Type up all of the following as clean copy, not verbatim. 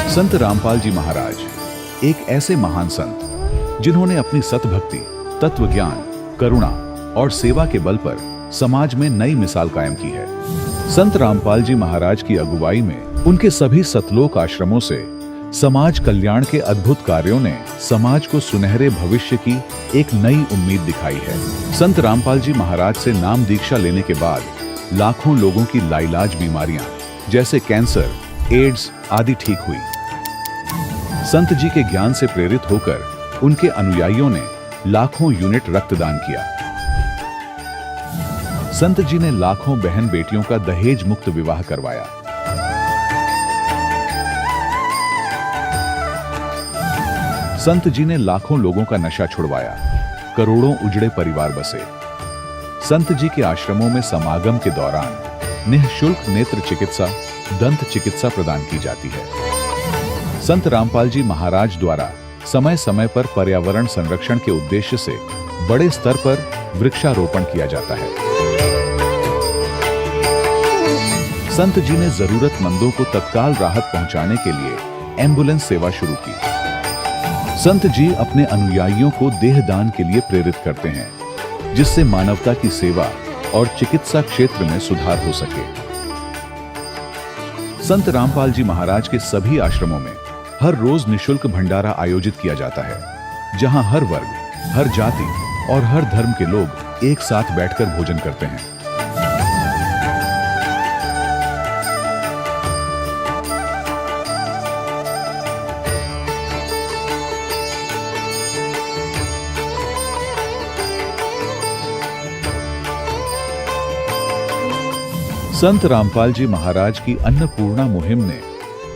संत रामपाल जी महाराज एक ऐसे महान संत जिन्होंने अपनी सतभक्ति, तत्व ज्ञान, करुणा और सेवा के बल पर समाज में नई मिसाल कायम की है। संत रामपाल जी महाराज की अगुवाई में उनके सभी सतलोक आश्रमों से समाज कल्याण के अद्भुत कार्यों ने समाज को सुनहरे भविष्य की एक नई उम्मीद दिखाई है। संत रामपाल जी महाराज से नाम दीक्षा लेने के बाद लाखों लोगों की लाइलाज बीमारियां जैसे कैंसर, एड्स आदि ठीक हुई। संत जी के ज्ञान से प्रेरित होकर उनके अनुयायियों ने लाखों यूनिट रक्तदान किया। संत जी ने लाखों बहन बेटियों का दहेज मुक्त विवाह करवाया। संत जी ने लाखों लोगों का नशा छुड़वाया, करोड़ों उजड़े परिवार बसे। संत जी के आश्रमों में समागम के दौरान निःशुल्क नेत्र चिकित्सा, दंत चिकित्सा प्रदान की जाती है। संत रामपाल जी महाराज द्वारा समय समय पर पर्यावरण संरक्षण के उद्देश्य से बड़े स्तर पर वृक्षारोपण किया जाता है। संत जी ने जरूरतमंदों को तत्काल राहत पहुंचाने के लिए एम्बुलेंस सेवा शुरू की। संत जी अपने अनुयायियों को देहदान के लिए प्रेरित करते हैं, जिससे मानवता की सेवा और चिकित्सा क्षेत्र में सुधार हो सके। संत रामपाल जी महाराज के सभी आश्रमों में हर रोज निःशुल्क भंडारा आयोजित किया जाता है, जहां हर वर्ग, हर जाति और हर धर्म के लोग एक साथ बैठकर भोजन करते हैं। संत रामपाल जी महाराज की अन्नपूर्णा मुहिम ने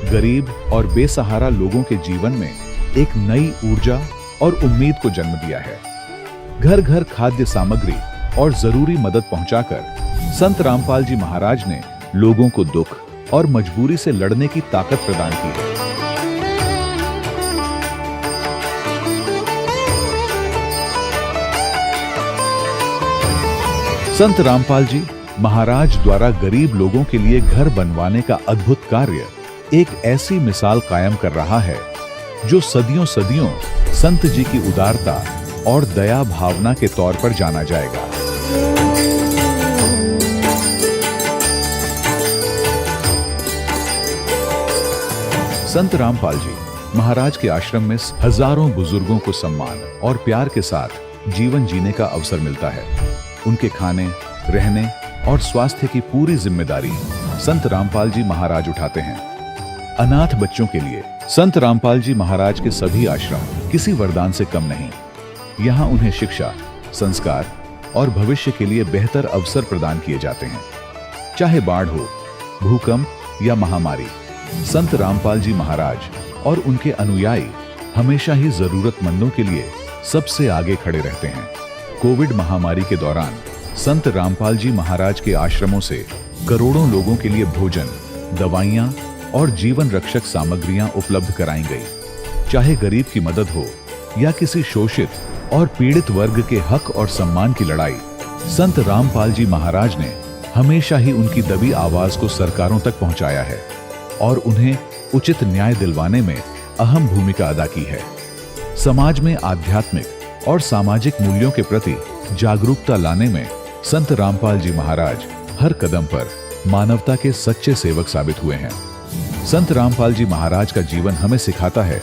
गरीब और बेसहारा लोगों के जीवन में एक नई ऊर्जा और उम्मीद को जन्म दिया है। घर घर खाद्य सामग्री और जरूरी मदद पहुंचाकर संत रामपाल जी महाराज ने लोगों को दुख और मजबूरी से लड़ने की ताकत प्रदान की है। संत रामपाल जी महाराज द्वारा गरीब लोगों के लिए घर बनवाने का अद्भुत कार्य एक ऐसी मिसाल कायम कर रहा है जो सदियों सदियों संत जी की उदारता और दया भावना के तौर पर जाना जाएगा। संत रामपाल जी महाराज के आश्रम में हजारों बुजुर्गों को सम्मान और प्यार के साथ जीवन जीने का अवसर मिलता है। उनके खाने, रहने और स्वास्थ्य की पूरी जिम्मेदारी संत रामपाल जी महाराज उठाते हैं। अनाथ बच्चों के लिए संत रामपाल जी महाराज के सभी आश्रम किसी वरदान से कम नहीं। यहाँ उन्हें शिक्षा, संस्कार और भविष्य के लिए बेहतर अवसर प्रदान किए जाते हैं। चाहे बाढ़ हो, भूकंप या महामारी, संत रामपाल जी महाराज और उनके अनुयायी हमेशा ही जरूरतमंदों के लिए सबसे आगे खड़े रहते हैं। कोविड महामारी के दौरान संत रामपाल जी महाराज के आश्रमों से करोड़ों लोगों के लिए भोजन, दवाइयां और जीवन रक्षक सामग्रियां उपलब्ध कराई गई। चाहे गरीब की मदद हो या किसी शोषित और पीड़ित वर्ग के हक और सम्मान की लड़ाई, संत रामपाल जी महाराज ने हमेशा ही उनकी दबी आवाज को सरकारों तक पहुंचाया है और उन्हें उचित न्याय दिलवाने में अहम भूमिका अदा की है। समाज में आध्यात्मिक और सामाजिक मूल्यों के प्रति जागरूकता लाने में संत रामपाल जी महाराज हर कदम पर मानवता के सच्चे सेवक साबित हुए हैं। संत रामपाल जी महाराज का जीवन हमें सिखाता है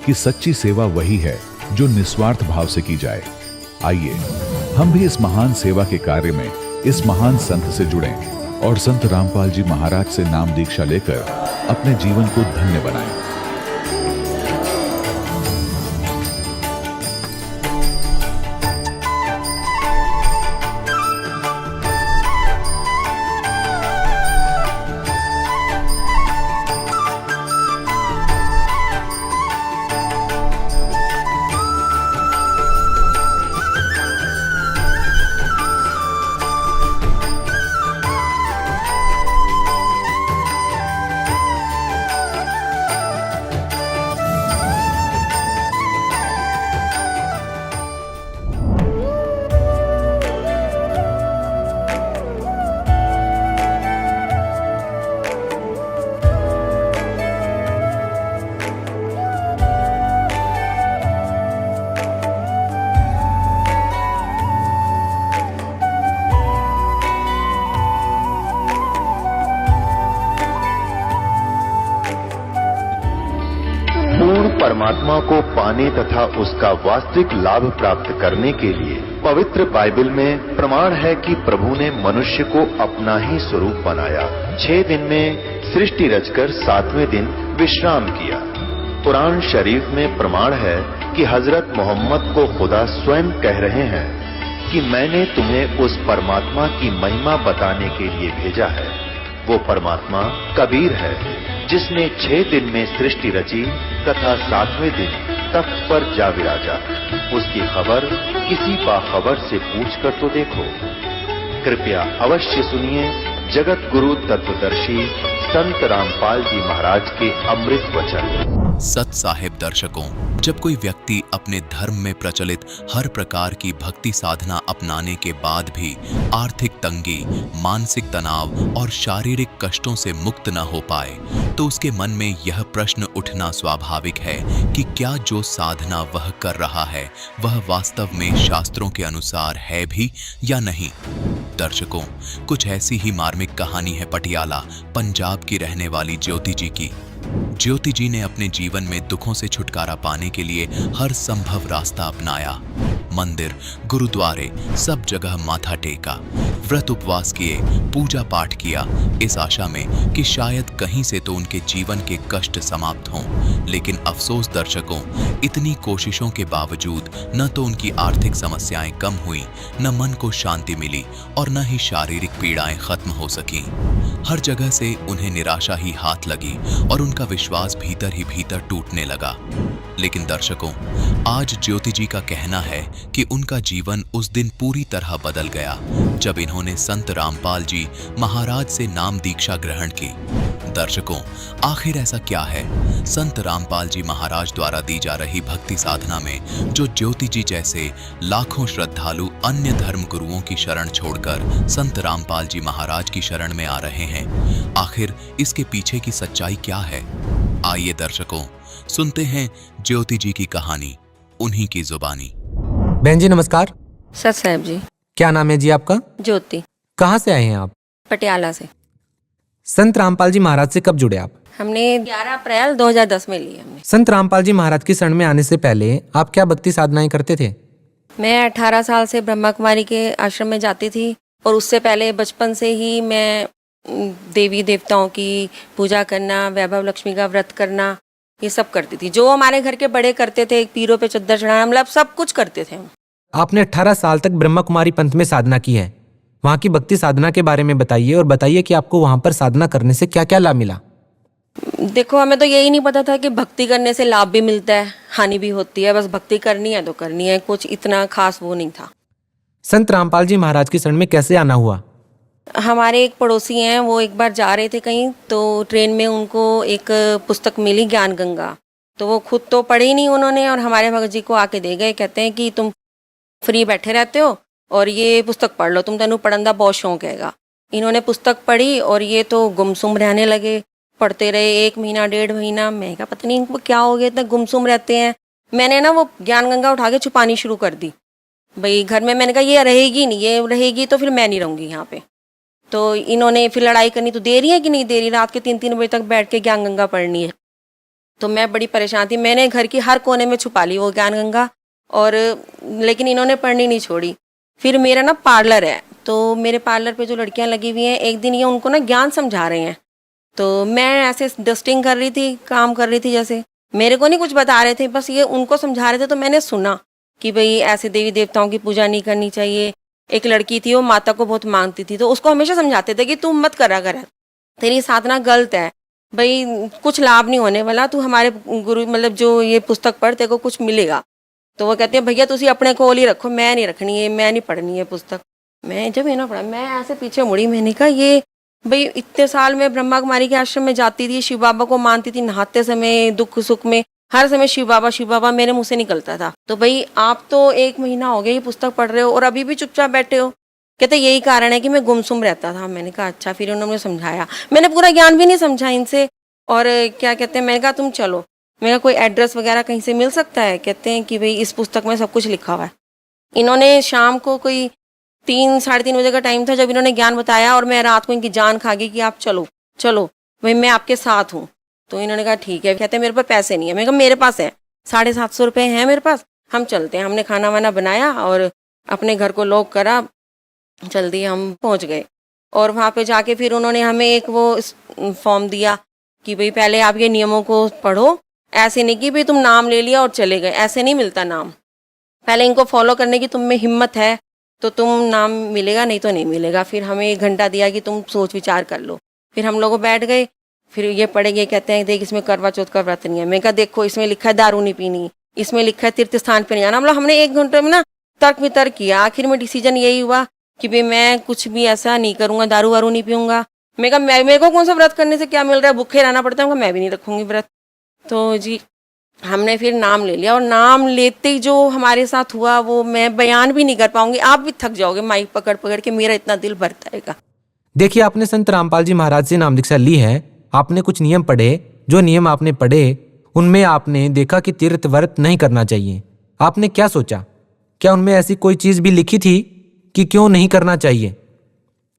कि सच्ची सेवा वही है जो निस्वार्थ भाव से की जाए। आइए हम भी इस महान सेवा के कार्य में इस महान संत से जुड़ें और संत रामपाल जी महाराज से नाम दीक्षा लेकर अपने जीवन को धन्य बनाएं। परमात्मा को पाने तथा उसका वास्तविक लाभ प्राप्त करने के लिए पवित्र बाइबल में प्रमाण है कि प्रभु ने मनुष्य को अपना ही स्वरूप बनाया। 6 दिन में सृष्टि रचकर 7वें दिन विश्राम किया। कुरान शरीफ में प्रमाण है कि हजरत मोहम्मद को खुदा स्वयं कह रहे हैं कि मैंने तुम्हें उस परमात्मा की महिमा बताने के लिए भेजा है। वो परमात्मा कबीर है जिसने 6 दिन में सृष्टि रची तथा 7वें दिन तख्त पर जा विराजा। उसकी खबर किसी बाखबर से पूछकर तो देखो। कृपया अवश्य सुनिए जगत गुरु तत्वदर्शी संत रामपाल जी महाराज के अमृत वचन। सत साहिब दर्शकों, जब कोई व्यक्ति अपने धर्म में प्रचलित हर प्रकार की भक्ति साधना अपनाने के बाद भी आर्थिक तंगी, मानसिक तनाव और शारीरिक कष्टों से मुक्त न हो पाए, तो उसके मन में यह प्रश्न उठना स्वाभाविक है कि क्या जो साधना वह कर रहा है वह वास्तव में शास्त्रों के अनुसार है भी या नहीं। दर्शकों, कुछ ऐसी ही मार्मिक कहानी है पटियाला, पंजाब की रहने वाली ज्योति जी की। ज्योति जी ने अपने जीवन में दुखों से छुटकारा पाने के लिए हर संभव रास्ता अपनाया। मंदिर, गुरुद्वारे, सब जगह माथा टेका, व्रत उपवास किए, पूजा पाठ किया, इस आशा में कि शायद कहीं से तो उनके जीवन के कष्ट समाप्त हों। लेकिन अफसोस दर्शकों, इतनी कोशिशों के बावजूद न तो उनकी आर्थिक समस्याएं कम हुई, न मन को शांति मिली और न ही शारीरिक पीड़ाएं खत्म हो सकीं। हर जगह से उन्हें निराशा ही हाथ लगी और उनका विश्वास भीतर ही भीतर टूटने लगा। लेकिन दर्शकों, आज ज्योति जी का कहना है कि उनका जीवन उस दिन पूरी तरह बदल गया जब इन्होंने संत रामपाल जी महाराज से नाम दीक्षा ग्रहण की। दर्शकों, आखिर ऐसा क्या है संत रामपाल जी महाराज द्वारा दी जा रही भक्ति साधना में जो ज्योति जी जैसे लाखों श्रद्धालु अन्य धर्म गुरुओं की शरण छोड़कर संत रामपाल जी महाराज की शरण में आ रहे हैं? आखिर इसके पीछे की सच्चाई क्या है? आइए दर्शकों, सुनते हैं ज्योति जी की कहानी, उन्हीं की जुबानी। बहन जी नमस्कार। सत साहब जी। क्या नाम है जी आपका? ज्योति। कहाँ से आए हैं आप? पटियाला से। संत रामपाल जी महाराज से कब जुड़े आप? हमने 11 अप्रैल 2010 में ली हमने। संत रामपाल जी महाराज की शरण में आने से पहले आप क्या भक्ति साधनाएं करते थे? मैं 18 साल से ब्रह्मा कुमारी के आश्रम में जाती थी और उससे पहले बचपन से ही मैं देवी देवताओं की पूजा करना, वैभव लक्ष्मी का व्रत करना, ये सब करती थी। जो हमारे घर के बड़े करते थे, पीरों पे चद्दर चढ़ाना, मतलब सब कुछ करते थे हम। आपने 18 साल तक ब्रह्मा कुमारी पंथ में साधना की है। वहाँ की भक्ति साधना के बारे में बताइए और बताइए कि आपको वहाँ पर साधना करने से क्या क्या लाभ मिला। देखो, हमें तो यही नहीं पता था कि भक्ति करने से लाभ भी मिलता है, हानि भी होती है। बस भक्ति करनी है तो करनी है, कुछ इतना खास वो नहीं था। संत रामपाल जी महाराज की शरण में कैसे आना हुआ? हमारे एक पड़ोसी हैं, वो एक बार जा रहे थे कहीं, तो ट्रेन में उनको एक पुस्तक मिली ज्ञान गंगा। तो वो खुद तो पढ़ी नहीं उन्होंने और हमारे भगत जी को आके दे गए। कहते हैं कि तुम फ्री बैठे रहते हो और ये पुस्तक पढ़ लो, तुम तेनू पढ़न का बहुत शौक हैगा। इन्होंने पुस्तक पढ़ी और ये तो गुमसुम रहने लगे। पढ़ते रहे 1 महीना 1.5 महीना। मैं कहा पता नहीं इनको क्या हो गया, इतना गुमसुम रहते हैं। मैंने ना वो ज्ञान गंगा उठा के छुपानी शुरू कर दी भाई घर में। मैंने कहा ये रहेगी नहीं, ये रहेगी तो फिर मैं नहीं रहूँगी यहाँ पे। तो इन्होंने फिर लड़ाई करनी, तो दे रही है कि नहीं दे रही, रात के 3-3 बजे तक बैठ के ज्ञान गंगा पढ़नी है। तो मैं बड़ी परेशान थी। मैंने घर की हर कोने में छुपा ली वो ज्ञान गंगा, और लेकिन इन्होंने पढ़नी नहीं छोड़ी। फिर मेरा ना पार्लर है, तो मेरे पार्लर पे जो लड़कियां लगी हुई हैं, एक दिन ये उनको ना ज्ञान समझा रहे हैं। तो मैं ऐसे डस्टिंग कर रही थी, काम कर रही थी, जैसे मेरे को नहीं कुछ बता रहे थे, बस ये उनको समझा रहे थे। तो मैंने सुना कि भाई ऐसे देवी देवताओं की पूजा नहीं करनी चाहिए। एक लड़की थी, वो माता को बहुत मांगती थी, तो उसको हमेशा समझाते थे कि तुम मत करा कर, तेरी साधना गलत है भाई, कुछ लाभ नहीं होने वाला, तू हमारे गुरु मतलब जो ये पुस्तक पढ़, तेरे को कुछ मिलेगा। तो वो कहते हैं भैया तुसी अपने कोल ही रखो, मैं नहीं रखनी है, मैं नहीं पढ़नी है पुस्तक। मैं जब ये ना पढ़ा, मैं ऐसे पीछे मुड़ी। मैंने कहा ये भाई इतने साल में ब्रह्मा कुमारी के आश्रम में जाती थी, शिव बाबा को मानती थी, नहाते समय, दुख सुख में, हर समय शिव बाबा मेरे मुंह से निकलता था। तो भाई आप तो 1 महीना हो गया ये पुस्तक पढ़ रहे हो और अभी भी चुपचाप बैठे हो। कहते यही कारण है कि मैं गुमसुम रहता था। मैंने कहा अच्छा। फिर उन्होंने समझाया, मैंने पूरा ज्ञान भी नहीं समझा इनसे। और क्या कहते हैं, मैंने कहा तुम चलो, मेरा कोई एड्रेस वगैरह कहीं से मिल सकता है? कहते हैं कि भाई इस पुस्तक में सब कुछ लिखा हुआ है। इन्होंने शाम को कोई 3-3:30 बजे का टाइम था जब इन्होंने ज्ञान बताया, और मैं रात को इनकी जान खा गई कि आप चलो चलो भाई मैं आपके साथ हूँ। तो इन्होंने कहा ठीक है। कहते हैं मेरे पास पैसे नहीं है। मैंने कहा मेरे पास है, ₹750 हैं मेरे पास, हम चलते हैं। हमने खाना वाना बनाया और अपने घर को लॉक करा, जल्दी हम पहुंच गए। और वहाँ पे जाके फिर उन्होंने हमें एक वो फॉर्म दिया कि भाई पहले आप ये नियमों को पढ़ो, ऐसे नहीं कि भाई तुम नाम ले लिया और चले गए, ऐसे नहीं मिलता नाम। पहले इनको फॉलो करने की तुम में हिम्मत है तो तुम नाम मिलेगा, नहीं तो नहीं मिलेगा। फिर हमें 1 घंटा दिया कि तुम सोच विचार कर लो। फिर हम लोग बैठ गए, फिर ये पढ़ेंगे, कहते हैं देख इसमें करवा चौथ का व्रत नहीं है। मैं कहा देखो इसमें लिखा है दारू नहीं पीनी, इसमें लिखा है तीर्थ स्थान पे नहीं जाना। मतलब हमने 1 घंटे में ना तर्क वितर्क किया। आखिर में डिसीजन यही हुआ कि भाई मैं कुछ भी ऐसा नहीं करूंगा, दारू वारू नहीं पीऊंगा। मैं कहा मेरे को कौन सा व्रत करने से क्या मिल रहा है, भूखे रहना पड़ता है, मैं भी नहीं रखूंगी व्रत। तो जी हमने फिर नाम ले लिया और नाम लेते ही जो हमारे साथ हुआ वो मैं बयान भी नहीं कर पाऊंगी। आप भी थक जाओगे माइक पकड़ पकड़ के, मेरा इतना दिल भरता है। देखिए, आपने संत रामपाल जी महाराज से नाम दीक्षा ली है, आपने कुछ नियम पढ़े, जो नियम आपने पढ़े उनमें आपने देखा कि तीर्थ व्रत नहीं करना चाहिए। आपने क्या सोचा? क्या उनमें ऐसी कोई चीज भी लिखी थी कि क्यों नहीं करना चाहिए?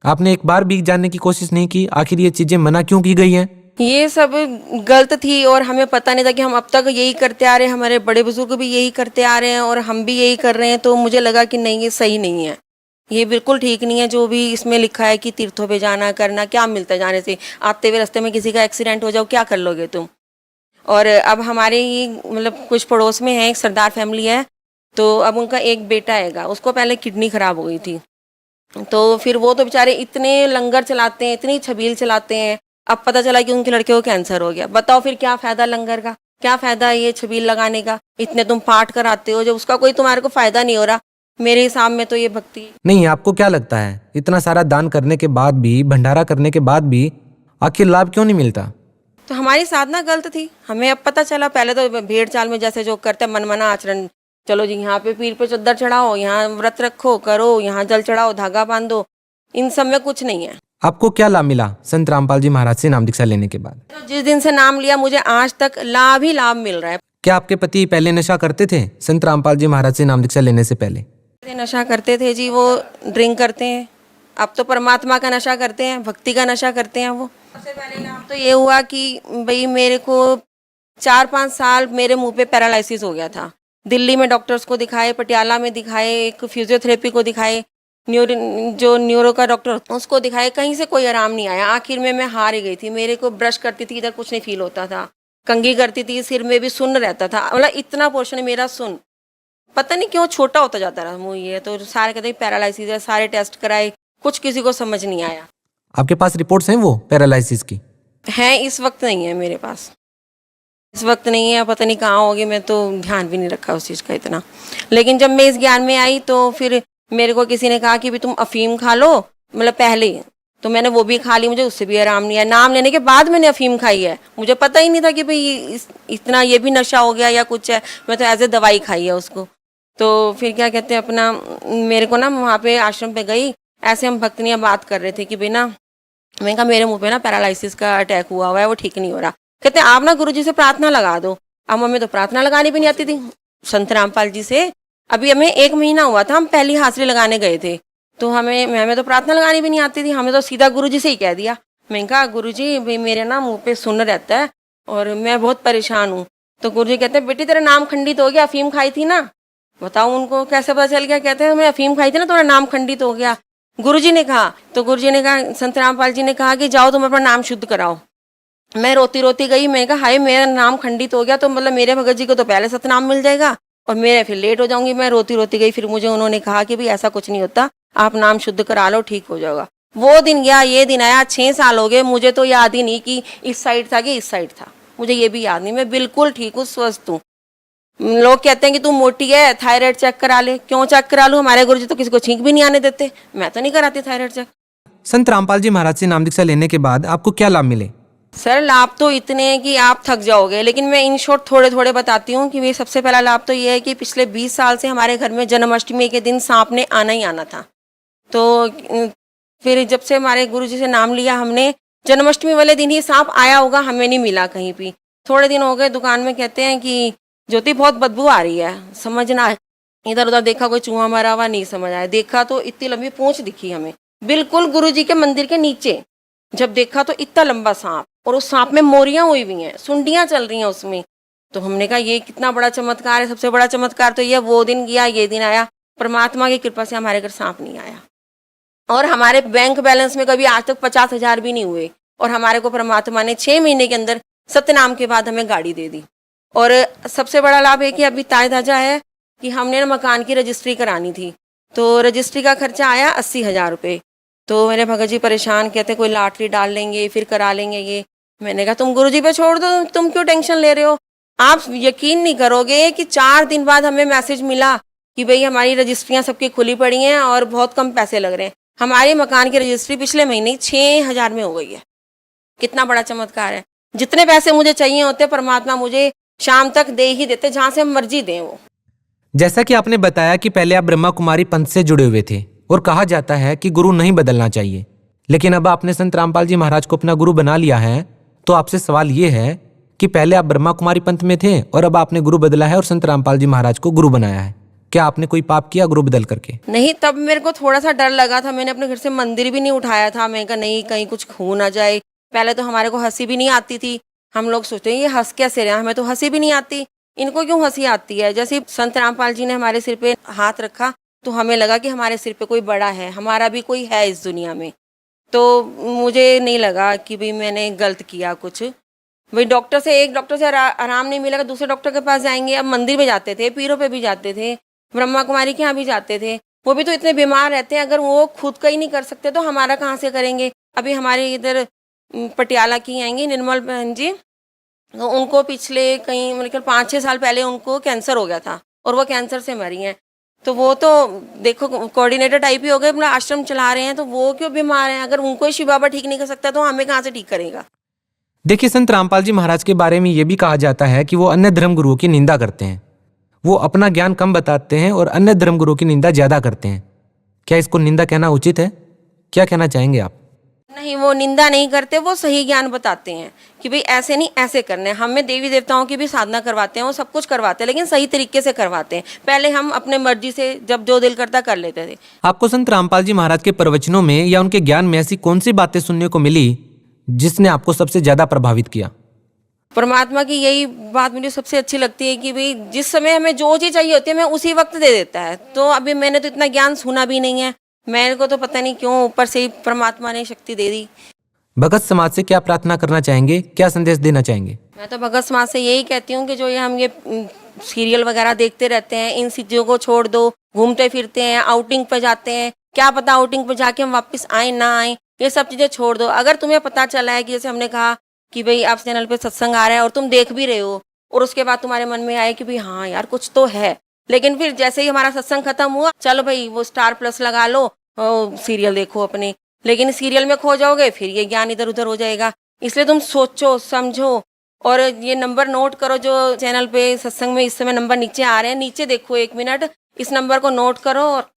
आपने एक बार भी जानने की कोशिश नहीं की आखिर ये चीजें मना क्यों की गई हैं? ये सब गलत थी और हमें पता नहीं था कि हम अब तक यही करते आ रहे हैं, हमारे बड़े बुजुर्ग भी यही करते आ रहे हैं और हम भी यही कर रहे हैं। तो मुझे लगा कि नहीं, ये सही नहीं है, ये बिल्कुल ठीक नहीं है। जो भी इसमें लिखा है कि तीर्थों पे जाना करना, क्या मिलता है जाने से? आते हुए रास्ते में किसी का एक्सीडेंट हो जाओ, क्या कर लोगे तुम? और अब हमारे ही मतलब कुछ पड़ोस में है, एक सरदार फैमिली है, तो अब उनका एक बेटा हैगा, उसको पहले किडनी खराब हो गई थी। तो फिर वो तो बेचारे इतने लंगर चलाते हैं, इतनी छबील चलाते हैं। अब पता चला कि उनके लड़के को कैंसर हो गया। बताओ फिर क्या फायदा लंगर का, क्या फायदा ये छबील लगाने का? इतने तुम पाठ कराते हो, जब उसका कोई तुम्हारे को फायदा नहीं हो रहा। मेरे हिसाब में तो ये भक्ति नहीं, आपको क्या लगता है इतना सारा दान करने के बाद भी, भंडारा करने के बाद भी आखिर लाभ क्यों नहीं मिलता? तो हमारी साधना गलत थी, हमें अब पता चला। पहले तो भेड़ चाल में जैसे जो करते हैं मनमाना आचरण, चलो जी यहाँ पे पीर पे चद्दर चढ़ाओ, यहाँ व्रत रखो करो, यहाँ जल चढ़ाओ, धागा बांधो, इन सब में कुछ नहीं है। आपको क्या लाभ मिला संत रामपाल जी महाराज से नाम दीक्षा लेने के बाद? तो जिस दिन से नाम लिया मुझे आज तक लाभ ही लाभ मिल रहा है। क्या आपके पति पहले नशा करते थे संत रामपाल जी महाराज से नाम दीक्षा लेने से पहले? नशा करते थे जी, वो ड्रिंक करते हैं। अब तो परमात्मा का नशा करते हैं, भक्ति का नशा करते हैं वो। सबसे पहले लाभ तो ये हुआ कि भाई मेरे को 4-5 साल मेरे मुंह पे पैरालिसिस हो गया था। दिल्ली में डॉक्टर्स को दिखाए, पटियाला में दिखाए, एक फिजियोथेरेपी को दिखाए, न्यूरो का डॉक्टर उसको दिखाए, कहीं से कोई आराम नहीं आया। आखिर में मैं हार ही गई थी। मेरे को ब्रश करती थी इधर कुछ नहीं फील होता था, कंघी करती थी सिर में भी सुन्न रहता था, मतलब इतना पोर्शन मेरा सुन्न, पता नहीं क्यों छोटा होता जाता रहा मुंह। ये तो सारे कहते पैरालिसिस है, सारे टेस्ट कराए, कुछ किसी को समझ नहीं आया। आपके पास रिपोर्ट्स हैं वो पैरालिसिस की? हैं, इस वक्त नहीं है मेरे पास, इस वक्त नहीं है, पता नहीं कहाँ होगी। मैं तो ध्यान भी नहीं रखा उस चीज़ का इतना। लेकिन जब मैं इस ज्ञान में आई तो फिर मेरे को किसी ने कहा कि भी तुम अफीम खा लो, मतलब पहले तो मैंने वो भी खा ली, मुझे उससे भी आराम नहीं आया। नाम लेने के बाद मैंने अफीम खाई है, मुझे पता ही नहीं था कि भाई इतना ये भी नशा हो गया या कुछ है। मैं तो एज ए दवाई खाई है उसको। तो फिर क्या कहते हैं अपना, मेरे को ना वहाँ पे आश्रम पे गई, ऐसे हम भक्तनियाँ बात कर रहे थे कि बिना, मैंने कहा मेरे मुँह पे ना पैरालिसिस का अटैक हुआ है, वो ठीक नहीं हो रहा। कहते हैं आप ना गुरुजी से प्रार्थना लगा दो। अब हमें तो प्रार्थना लगानी भी नहीं आती थी। संत रामपाल जी से अभी हमें 1 महीना हुआ था, हम पहली हाजिरी लगाने गए थे, तो हमें तो प्रार्थना लगानी भी नहीं आती थी। हमें तो सीधा गुरुजी से ही कह दिया। मैंने कहा गुरुजी भाई मेरे ना मुंह पे सुन्न रहता है और मैं बहुत परेशान हूँ। तो गुरुजी कहते हैं बेटी तेरा नाम खंडित हो गया, अफीम खाई थी ना। बताओ उनको कैसे पता चल गया? कहते हैं मैं अफीम खाई थी ना, तुम्हारा नाम खंडित हो गया। गुरुजी ने कहा, तो गुरुजी ने कहा, संत रामपाल जी ने कहा कि जाओ तुम अपना नाम शुद्ध कराओ। मैं रोती रोती गई, मैं कहा हाय मेरा नाम खंडित हो गया, तो मतलब मेरे भगत जी को तो पहले सतनाम मिल जाएगा और मेरे फिर लेट हो जाऊंगी। मैं रोती रोती गई, फिर मुझे उन्होंने कहा कि भाई ऐसा कुछ नहीं होता, आप नाम शुद्ध करा लो, ठीक हो जाएगा। वो दिन गया, ये दिन आया, 6 साल हो गए, मुझे तो याद ही नहीं कि इस साइड था कि इस साइड था, मुझे ये भी याद नहीं। मैं बिल्कुल ठीक हूँ, स्वस्थ हूँ। लोग कहते हैं कि तू मोटी है, थायराइड चेक करा ले। क्यों चेक करा लूँ? हमारे गुरुजी तो किसी को छींक भी नहीं आने देते, मैं तो नहीं कराती थायराइड चेक। संत रामपाल जी महाराज से नाम दीक्षा लेने के बाद आपको क्या लाभ मिले? सर लाभ तो इतने हैं कि आप थक जाओगे, लेकिन मैं इन शॉर्ट थोड़े थोड़े बताती हूँ कि सबसे पहला लाभ तो ये है कि पिछले 20 साल से हमारे घर में जन्माष्टमी के दिन सांप ने आना ही आना था। तो फिर जब से हमारे गुरुजी से नाम लिया हमने, जन्माष्टमी वाले दिन ही सांप आया होगा, हमें नहीं मिला कहीं भी। थोड़े दिन हो गए, दुकान में कहते हैं कि ज्योति बहुत बदबू आ रही है, समझना। इधर उधर देखा कोई चूहा मरा हुआ, नहीं समझ आया। देखा तो इतनी लंबी पूंछ दिखी हमें, बिल्कुल गुरुजी के मंदिर के नीचे। जब देखा तो इतना लंबा सांप, और उस सांप में मोरियां हुई हुई हैं, सुंडियां चल रही हैं उसमें। तो हमने कहा ये कितना बड़ा चमत्कार है। सबसे बड़ा चमत्कार तो ये वो दिन गया ये दिन आया, परमात्मा की कृपा से हमारे घर सांप नहीं आया। और हमारे बैंक बैलेंस में कभी आज तक 50,000 भी नहीं हुए, और हमारे को परमात्मा ने 6 महीने के अंदर सत्यनाम के बाद हमें गाड़ी दे दी। और सबसे बड़ा लाभ है कि अभी ताजा है कि हमने ना मकान की रजिस्ट्री करानी थी, तो रजिस्ट्री का खर्चा आया 80,000 रुपये। तो मेरे भगत जी परेशान, कहते कोई लॉटरी डाल लेंगे फिर करा लेंगे ये। मैंने कहा तुम गुरुजी पे छोड़ दो, तुम क्यों टेंशन ले रहे हो। आप यकीन नहीं करोगे कि 4 दिन बाद हमें मैसेज मिला कि भाई हमारी रजिस्ट्रियाँ सबकी खुली पड़ी हैं और बहुत कम पैसे लग रहे हैं। हमारे मकान की रजिस्ट्री पिछले महीने 6,000 में हो गई है। कितना बड़ा चमत्कार है। जितने पैसे मुझे चाहिए होते परमात्मा मुझे शाम तक दे ही देते, जहाँ से हम मर्जी दें वो। जैसा कि आपने बताया कि पहले आप ब्रह्मा कुमारी पंथ से जुड़े हुए थे और कहा जाता है कि गुरु नहीं बदलना चाहिए, लेकिन अब आपने संत रामपाल जी महाराज को अपना गुरु बना लिया है, तो आपसे सवाल ये है कि पहले आप ब्रह्मा कुमारी पंथ में थे और अब आपने गुरु बदला है और संत रामपाल जी महाराज को गुरु बनाया है, क्या आपने कोई पाप किया गुरु बदल करके? नहीं, तब मेरे को थोड़ा सा डर लगा था। मैंने अपने घर से मंदिर भी नहीं उठाया था। मैं कहा नहीं कहीं कुछ हो ना जाए। पहले तो हमारे को हंसी भी नहीं आती थी। हम लोग सोचते हैं ये हंस कैसे रहे, हमें तो हंसी भी नहीं आती, इनको क्यों हंसी आती है। जैसे ही संत रामपाल जी ने हमारे सिर पे हाथ रखा तो हमें लगा कि हमारे सिर पे कोई बड़ा है, हमारा भी कोई है इस दुनिया में। तो मुझे नहीं लगा कि भाई मैंने गलत किया कुछ। भाई डॉक्टर से एक डॉक्टर से आराम नहीं मिलेगा, दूसरे डॉक्टर के पास जाएंगे। अब मंदिर में जाते थे, पीरों पे भी जाते थे, ब्रह्मा कुमारी के यहाँ भी जाते थे, वो भी तो इतने बीमार रहते हैं। अगर वो खुद का ही नहीं कर सकते तो हमारा कहाँ से करेंगे। अभी हमारे इधर पटियाला की आएंगी निर्मल बहन जी, तो उनको पिछले कहीं मतलब 5-6 साल पहले उनको कैंसर हो गया था और वो कैंसर से मरी हैं। तो वो तो देखो कोऑर्डिनेटर टाइप ही हो गए, अपना आश्रम चला रहे हैं, तो वो क्यों बीमार हैं। अगर उनको ही शिव बाबा ठीक नहीं कर सकता तो हमें कहाँ से ठीक करेगा। देखिए, संत रामपाल जी महाराज के बारे में ये भी कहा जाता है कि वो अन्य धर्म गुरुओं की निंदा करते हैं। वो अपना ज्ञान कम बताते हैं और अन्य धर्म गुरुओं की निंदा ज्यादा करते हैं। क्या इसको निंदा कहना उचित है? क्या कहना चाहेंगे आप? नहीं, वो निंदा नहीं करते, वो सही ज्ञान बताते हैं कि भाई ऐसे नहीं ऐसे करने। हमें देवी देवताओं की भी साधना करवाते हैं, वो सब कुछ करवाते हैं, लेकिन सही तरीके से करवाते हैं। पहले हम अपने मर्जी से जब जो दिल करता कर लेते थे। आपको संत रामपाल जी महाराज के प्रवचनों में या उनके ज्ञान में ऐसी कौन सी बातें सुनने को मिली जिसने आपको सबसे ज्यादा प्रभावित किया? परमात्मा की यही बात मुझे सबसे अच्छी लगती है कि भाई जिस समय हमें जो चीज़ चाहिए होती है मैं उसी वक्त दे देता है। तो अभी मैंने तो इतना ज्ञान सुना भी नहीं है, मेरे को तो पता नहीं क्यों ऊपर से ही परमात्मा ने शक्ति दे दी। भगत समाज से क्या प्रार्थना करना चाहेंगे, क्या संदेश देना चाहेंगे? मैं तो भगत समाज से यही कहती हूँ कि जो ये हम ये सीरियल वगैरह देखते रहते हैं, इन चीज़ों को छोड़ दो। घूमते फिरते हैं, आउटिंग पे जाते हैं, क्या पता आउटिंग पे जाके हम वापस आए ना आए, ये सब चीज़ें छोड़ दो। अगर तुम्हें पता चला है कि जैसे हमने कहा कि भाई आप चैनल पे सत्संग आ रहा है और तुम देख भी रहे हो और उसके बाद तुम्हारे मन में आए कि भाई हाँ यार कुछ तो है, लेकिन फिर जैसे ही हमारा सत्संग खत्म हुआ, चलो भाई वो स्टार प्लस लगा लो, सीरियल देखो अपने, लेकिन सीरियल में खो जाओगे, फिर ये ज्ञान इधर उधर हो जाएगा। इसलिए तुम सोचो समझो और ये नंबर नोट करो जो चैनल पे सत्संग में इस समय नंबर नीचे आ रहे हैं, नीचे देखो 1 मिनट, इस नंबर को नोट करो और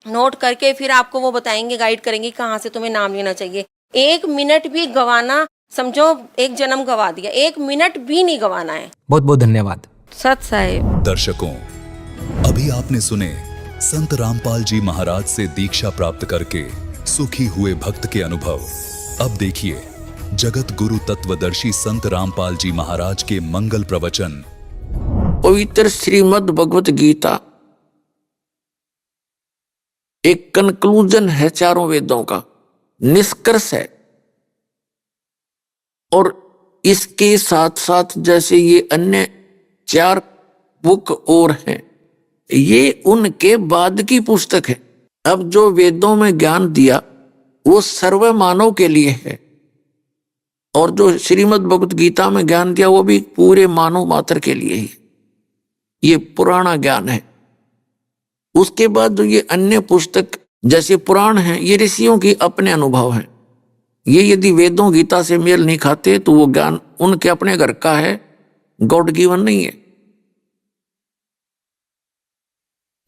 नोट करके फिर आपको वो बताएंगे, गाइड करेंगे कहाँ से तुम्हें नाम लेना चाहिए। 1 मिनट भी गवाना, समझो 1 जन्म गवा दिया, 1 मिनट भी नहीं गवाना है। बहुत बहुत धन्यवाद। सत साहिब। दर्शकों, अभी आपने सुने संत रामपाल जी महाराज से दीक्षा प्राप्त करके सुखी हुए भक्त के अनुभव। अब देखिए जगत गुरु तत्वदर्शी संत रामपाल जी महाराज के मंगल प्रवचन। पवित्र श्रीमद् भगवत गीता एक कंक्लूजन है, चारों वेदों का निष्कर्ष है। और इसके साथ साथ जैसे ये अन्य 4 बुक और हैं, ये उनके बाद की पुस्तक है। अब जो वेदों में ज्ञान दिया वो सर्व मानव के लिए है, और जो श्रीमद् भगवत गीता में ज्ञान दिया वो भी पूरे मानव मात्र के लिए ही। ये पुराना ज्ञान है। उसके बाद जो ये अन्य पुस्तक जैसे पुराण हैं, ये ऋषियों की अपने अनुभव हैं। ये यदि वेदों गीता से मेल नहीं खाते तो वो ज्ञान उनके अपने घर का है, गॉड गिवन नहीं है।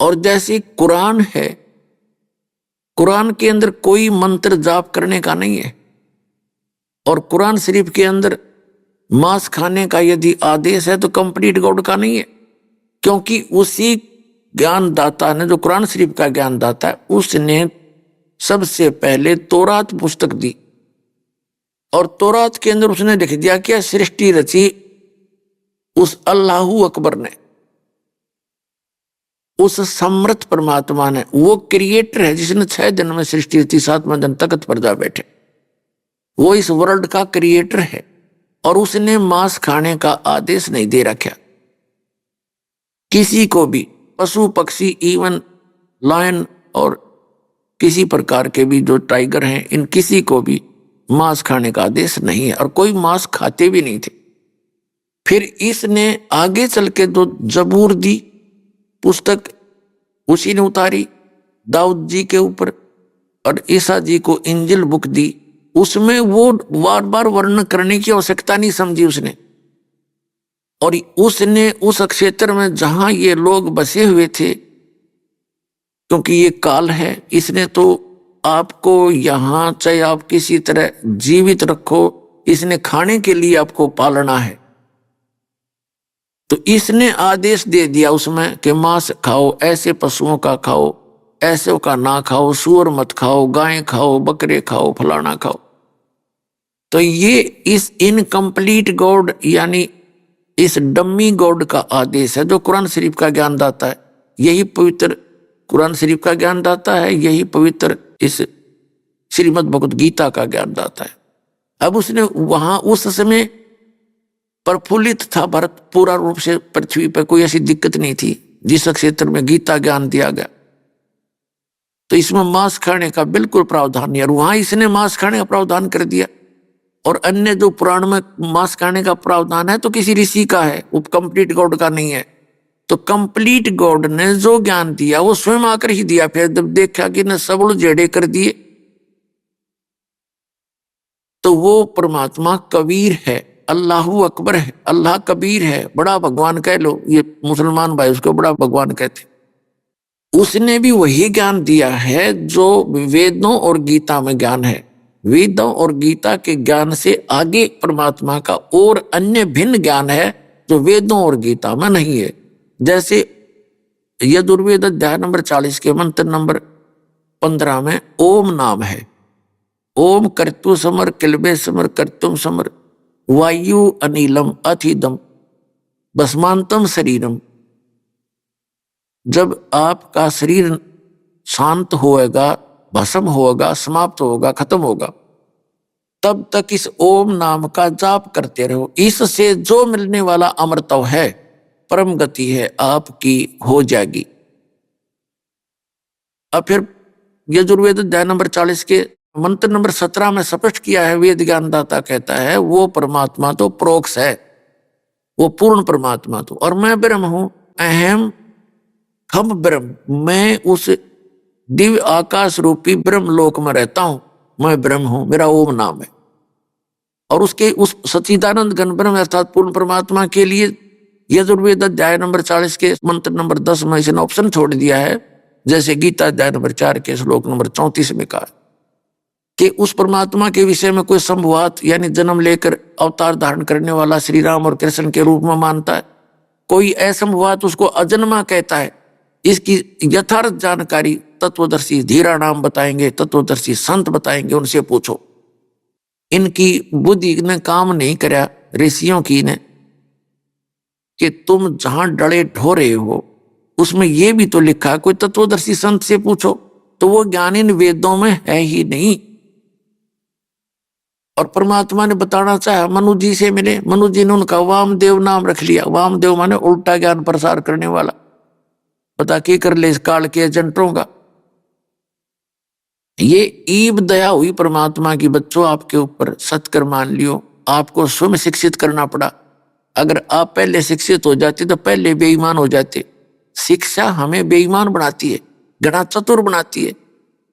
और जैसे कुरान है, कुरान के अंदर कोई मंत्र जाप करने का नहीं है, और कुरान शरीफ के अंदर मांस खाने का यदि आदेश है तो कंप्लीट गॉड का नहीं है, क्योंकि उसी ज्ञानदाता ने, जो कुरान शरीफ का ज्ञानदाता है, उसने सबसे पहले तौरात पुस्तक दी, और तौरात के अंदर उसने लिख दिया कि सृष्टि रची उस अल्लाहू अकबर ने, उस समर्थ परमात्मा ने, वो क्रिएटर है जिसने 6 दिन में सृष्टि रची, 7वें दिन तख्त पर जा बैठे, वो इस वर्ल्ड का क्रिएटर है। और उसने मांस खाने का आदेश नहीं दे रखा किसी को भी, पशु पक्षी, इवन लायन और किसी प्रकार के भी जो टाइगर हैं, इन किसी को भी मांस खाने का आदेश नहीं है, और कोई मांस खाते भी नहीं थे। फिर इसने आगे चल के जो जबूर दी पुस्तक, उसी ने उतारी दाऊद जी के ऊपर, और ईसा जी को इंजिल बुक दी, उसमें वो बार बार वर्णन करने की आवश्यकता नहीं समझी उसने। और उसने उस क्षेत्र में जहां ये लोग बसे हुए थे, क्योंकि ये काल है, इसने तो आपको यहां चाहे आप किसी तरह जीवित रखो, इसने खाने के लिए आपको पालना है। तो इसने आदेश दे दिया उसमें कि मांस खाओ, ऐसे पशुओं का खाओ, ऐसे का ना खाओ, सूअर मत खाओ, गाय खाओ, बकरे खाओ, फलाना खाओ। तो ये इस इनकम्प्लीट गॉड यानी इस डम्मी गॉड का आदेश है, जो कुरान शरीफ का ज्ञान दाता है। यही पवित्र कुरान शरीफ का ज्ञान दाता है, यही पवित्र इस श्रीमद् भगवत गीता का ज्ञान दाता है। अब उसने वहां उस समय प्रफुल्लित था भारत पूरा रूप से, पृथ्वी पर कोई ऐसी दिक्कत नहीं थी जिस क्षेत्र में गीता ज्ञान दिया गया। तो इसमें मांस खाने का बिल्कुल प्रावधान नहीं, और वहां इसने मांस खाने का प्रावधान कर दिया। और अन्य जो पुराण में मांस खाने का प्रावधान है तो किसी ऋषि का है, वो कंप्लीट गॉड का नहीं है। तो कंप्लीट गॉड ने जो ज्ञान दिया वो स्वयं आकर ही दिया। फिर जब देखा कि ने सबल जेड़े कर दिए, तो वो परमात्मा कबीर है, अल्लाहू अकबर है, अल्लाह कबीर है, बड़ा भगवान कह लो, ये मुसलमान भाई उसको बड़ा भगवान कहते। उसने भी वही ज्ञान दिया है जो वेदों और गीता में ज्ञान है। वेदों और गीता के ज्ञान से आगे परमात्मा का और अन्य भिन्न ज्ञान है जो वेदों और गीता में नहीं है। जैसे यजुर्वेद अध्याय नंबर 40 के मंत्र नंबर 15 में ओम नाम है। ओम कर्तु समर किलबे समर कर्तुम समर वायु अनिलम अथिदम भस्मांतम शरीरम। जब आपका शरीर शांत होएगा, भस्म होगा, समाप्त होगा, खत्म होगा, तब तक इस ओम नाम का जाप करते रहो। इससे जो मिलने वाला अमृतव है, परम गति है, आपकी हो जाएगी। अब फिर यजुर्वेद अध्याय नंबर 40 के मंत्र नंबर 17 में स्पष्ट किया है, वेद ज्ञानदाता कहता है वो परमात्मा तो प्रोक्ष है, वो पूर्ण परमात्मा तो, और मैं ब्रह्म हूं, अहम हम ब्रह्म, मैं उस दिव्य आकाश रूपी ब्रह्म लोक में रहता हूं, मैं ब्रह्म हूं, मेरा ओम नाम है। और उसके उस सच्चिदानंद घन ब्रह्म अर्थात पूर्ण परमात्मा के लिए यजुर्वेद अध्याय नंबर 40 के मंत्र नंबर 10 में इसने ऑप्शन छोड़ दिया है, जैसे गीता अध्याय नंबर 4 के श्लोक नंबर 34 में कहा कि उस परमात्मा के विषय में कोई संभवात यानी जन्म लेकर अवतार धारण करने वाला श्री राम और कृष्ण के रूप में मानता है, कोई असंभवात उसको अजन्मा कहता है। इसकी यथार्थ जानकारी तत्वदर्शी धीरा नाम बताएंगे, तत्वदर्शी संत बताएंगे, उनसे पूछो। इनकी बुद्धि ने काम नहीं कराया ऋषियों की ने कि तुम जहां डड़े ढो रहे हो उसमें यह भी तो लिखा, कोई तत्वदर्शी संत से पूछो, तो वो ज्ञान इन वेदों में है ही नहीं। और परमात्मा ने बताना चाहा, मनु जी से मिले, मनु जी ने उनका वामदेव नाम रख लिया। वामदेव माने उल्टा ज्ञान प्रसार करने वाला, पता क्या कर ले इस काल के एजेंटों का। ये ईब दया हुई परमात्मा की, बच्चों आपके ऊपर सत्कर मान लियो, आपको स्वयं शिक्षित करना पड़ा। अगर आप पहले शिक्षित हो जाते तो पहले बेईमान हो जाते। शिक्षा हमें बेईमान बनाती है, घना चतुर बनाती है,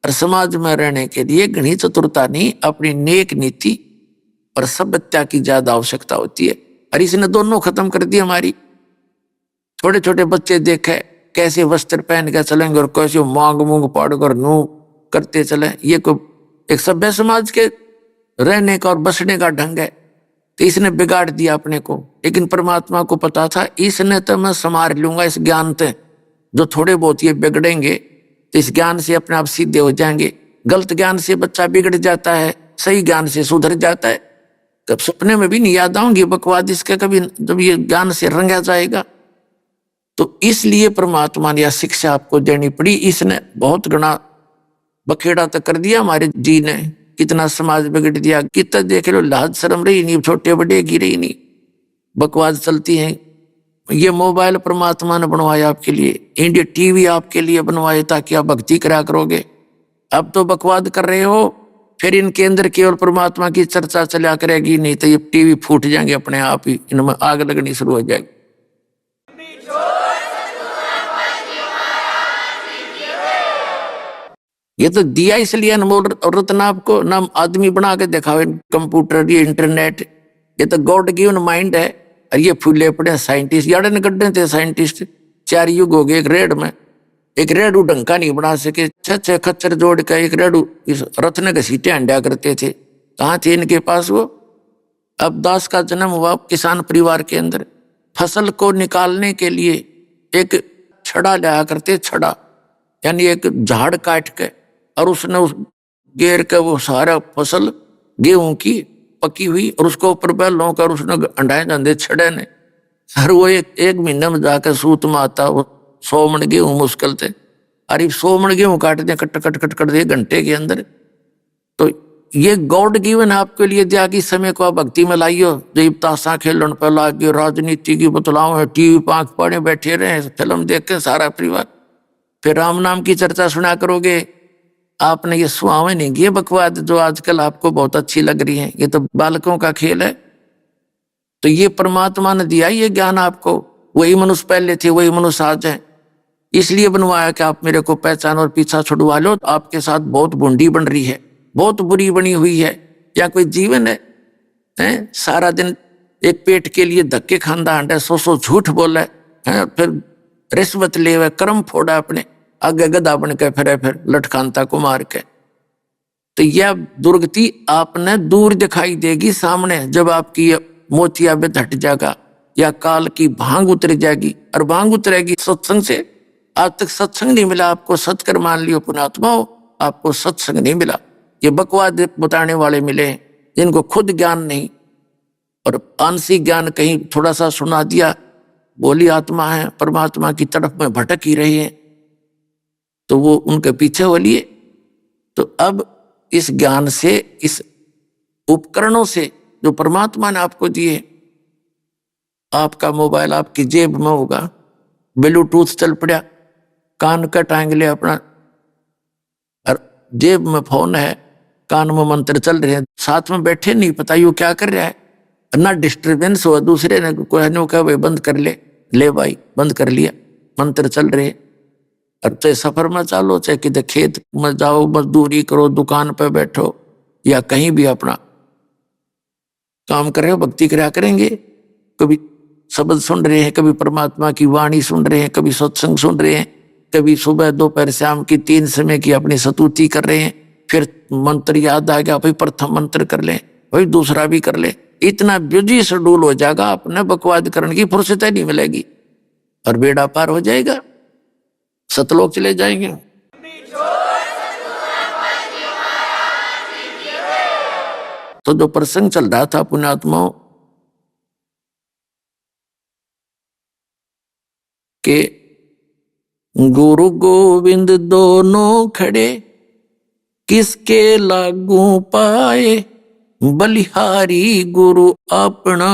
और समाज में रहने के लिए घनी चतुरता नहीं, अपनी नेक नीति और सभ्यता की ज्यादा आवश्यकता होती है। और इसने दोनों खत्म कर दी हमारी। छोटे छोटे बच्चे देखे कैसे वस्त्र पहन के चलेंगे और कैसे मांग मूंग पाड़ कर नू करते चले, ये कोई एक सभ्य समाज के रहने का और बसने का ढंग है। तो इसने बिगाड़ दिया अपने को। लेकिन परमात्मा को पता था इसने तो मैं संभाल लूंगा इस ज्ञान से, जो थोड़े बहुत ये बिगड़ेंगे तो इस ज्ञान से अपने आप सीधे हो जाएंगे। गलत ज्ञान से बच्चा बिगड़ जाता है, सही ज्ञान से सुधर जाता है। कब सपने में भी नहीं याद आऊंगी बकवाद इसके कभी, जब ये ज्ञान से रंगा जाएगा। तो इसलिए परमात्मा ने यह शिक्षा आपको देनी पड़ी। इसने बहुत गणा बखेड़ा तो कर दिया हमारे जी ने, कितना समाज बिगड़ दिया, कितना देख लो लाज शर्म रही नहीं, छोटे बड़े की रही नहीं, बकवाद चलती है। ये मोबाइल परमात्मा ने बनवाया आपके लिए, इंडिया टीवी आपके लिए बनवाए ताकि आप भक्ति करा करोगे। अब तो बकवाद कर रहे हो, फिर इनके अंदर केवल परमात्मा की चर्चा चला करेगी, नहीं तो ये टीवी फूट जाएंगे अपने आप ही, इनमें आग लगनी शुरू हो जाएगी। ये तो दिया इसलिए अनमोल रत्न आपको, ना आदमी बना के दिखावे कंप्यूटर ये इंटरनेट, ये तो गॉड गिवन माइंड है। और ये फूले पड़े साइंटिस्ट, यार गड्ढे थे साइंटिस्ट, 4 युग हो गए एक रेड में, एक रेडू ढंका नहीं बना सके, 6 खच्चर जोड़ कर एक रेडू इस रत्न के सीटें अंडा करते थे, कहाँ थे इनके पास वो। अब दास का जन्म हुआ किसान परिवार के अंदर, फसल को निकालने के लिए एक छड़ा लाया करते, छड़ा यानी एक झाड़ काट के, और उसने उस घेर के वो सारा फसल गेहूं की पकी हुई, और उसको ऊपर बैलों कर उसने अंडाए जाते छड़े ने, हर वो एक महीने में जाकर सूत में आता, वो 100 मन गेहूं मुश्किल थे। अरे 100 मन गेहूं काटते कट कट कट कट दे घंटे के अंदर। तो ये गॉड गिवन आपके लिए दिया कि समय को आप भक्ति में लाइयो, जब ताशा खेलन पे लागे, राजनीति की बतलाओ है, टीवी पाँख पड़े बैठे रहे, फिल्म देख के सारा परिवार, फिर राम नाम की चर्चा सुना करोगे। आपने ये सुहावे नहीं, ये बकवाद जो आजकल आपको बहुत अच्छी लग रही है, ये तो बालकों का खेल है। तो ये परमात्मा ने दिया ये ज्ञान आपको, वही मनुष्य पहले थे वही मनुष्य आज है, इसलिए बनवाया कि आप मेरे को पहचान और पीछा छुड़वा लो। आपके साथ बहुत बुंडी बन रही है, बहुत बुरी बनी हुई है, या कोई जीवन है? सारा दिन एक पेट के लिए धक्के खांदा हंडा, 100 झूठ बोला है, फिर रिश्वत ले हुए, कर्म फोड़ा अपने, आगे गधा बन के फिर लटकांता को मार के। तो यह दुर्गति आपने दूर दिखाई देगी सामने, जब आपकी मोतिया में हट जाएगा या काल की भांग उतर जाएगी, और भांग उतरेगी सत्संग से। आज तक सत्संग नहीं मिला आपको, सत्कर मान लियो पुणात्मा हो, आपको सत्संग नहीं मिला, ये बकवाद बताने वाले मिले हैं जिनको खुद ज्ञान नहीं, और आंशिक ज्ञान कहीं थोड़ा सा सुना दिया, बोली आत्मा है परमात्मा की तरफ में भटक ही रहे हैं, तो वो उनके पीछे बोलिए। तो अब इस ज्ञान से, इस उपकरणों से जो परमात्मा ने आपको दिए, आपका मोबाइल आपकी जेब में होगा, ब्लूटूथ चल पड़ा, कान का टांग लिया अपना, और जेब में फोन है, कान में मंत्र चल रहे हैं, साथ में बैठे नहीं पता यू क्या कर रहा है, ना डिस्टर्बेंस हो, दूसरे ने कोई कहा भाई बंद कर ले भाई बंद कर लिया, मंत्र चल रहे। अब चाहे सफर में चालो, चाहे किधर खेत में जाओ, मजदूरी करो, दुकान पे बैठो, या कहीं भी अपना काम कर रहे हो, भक्ति करा करेंगे, कभी शब्द सुन रहे हैं, कभी परमात्मा की वाणी सुन रहे हैं, कभी सत्संग सुन रहे हैं, कभी सुबह दोपहर शाम की 3 समय की अपनी स्तुति कर रहे हैं, फिर मंत्र याद आ गया भाई प्रथम मंत्र कर ले, भाई दूसरा भी कर ले। इतना बिजी शेड्यूल हो जाएगा, अपने बकवाद करने की फुर्सत नहीं मिलेगी, और बेड़ा पार हो जाएगा, सतलोक चले जाएंगे। तो जो प्रसंग चल रहा था पुण्यात्माओं के, गुरु गोविंद दोनों खड़े किसके लागू पाए, बलिहारी गुरु अपना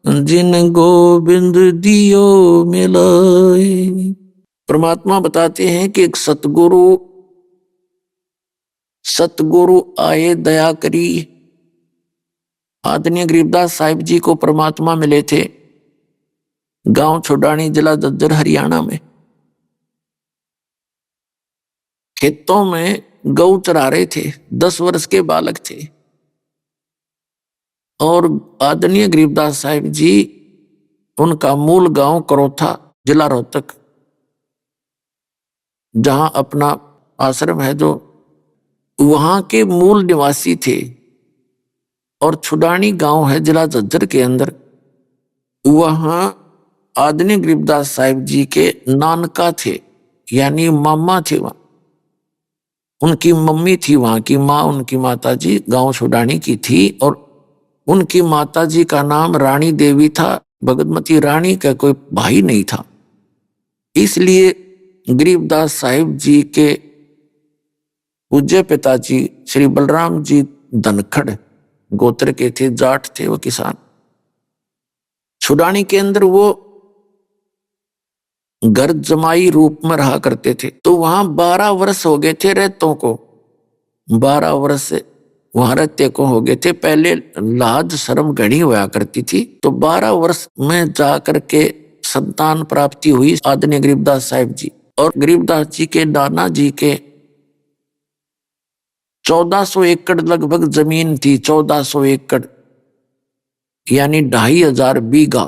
जिन गोविंद दियो मिलाए। परमात्मा बताते हैं कि एक सतगुरु आए दया करी। आदरणीय गरीबदास साहिब जी को परमात्मा मिले थे गांव छोडानी, जिला झज्जर, हरियाणा में। खेतों में गऊ चरा रहे थे, 10 वर्ष के बालक थे, और आदरणीय गरीबदास साहिब जी, उनका मूल गांव करोथा, जिला रोहतक, जहां अपना आश्रम है, जो वहां के मूल निवासी थे। और छुडानी गांव है जिला झज्जर के अंदर, वहां आदरणीय गरीबदास साहिब जी के नानका थे, यानी मामा थे वहां, उनकी मम्मी थी वहां की माँ, उनकी माता जी गांव छुडानी की थी, और उनकी माता जी का नाम रानी देवी था। भगतमती रानी का कोई भाई नहीं था, इसलिए गरीबदास साहिब जी के पूज्य पिताजी श्री बलराम जी धनखड़ गोत्र के थे, जाट थे, वो किसान। छुड़ानी के अंदर वो घर जमाई रूप में रहा करते थे। तो वहां 12 वर्ष हो गए थे रहतों को, 12 वर्ष वहां रहते को हो गए थे। पहले लाज शर्म घनी हुआ करती थी, तो 12 वर्ष में जा करके संतान प्राप्ति हुई आदरणीय गरीबदास साहिब जी। और गरीबदास जी के नाना जी के 1400 एकड़ लगभग जमीन थी, 1400 एकड़ यानी 2500 बीघा,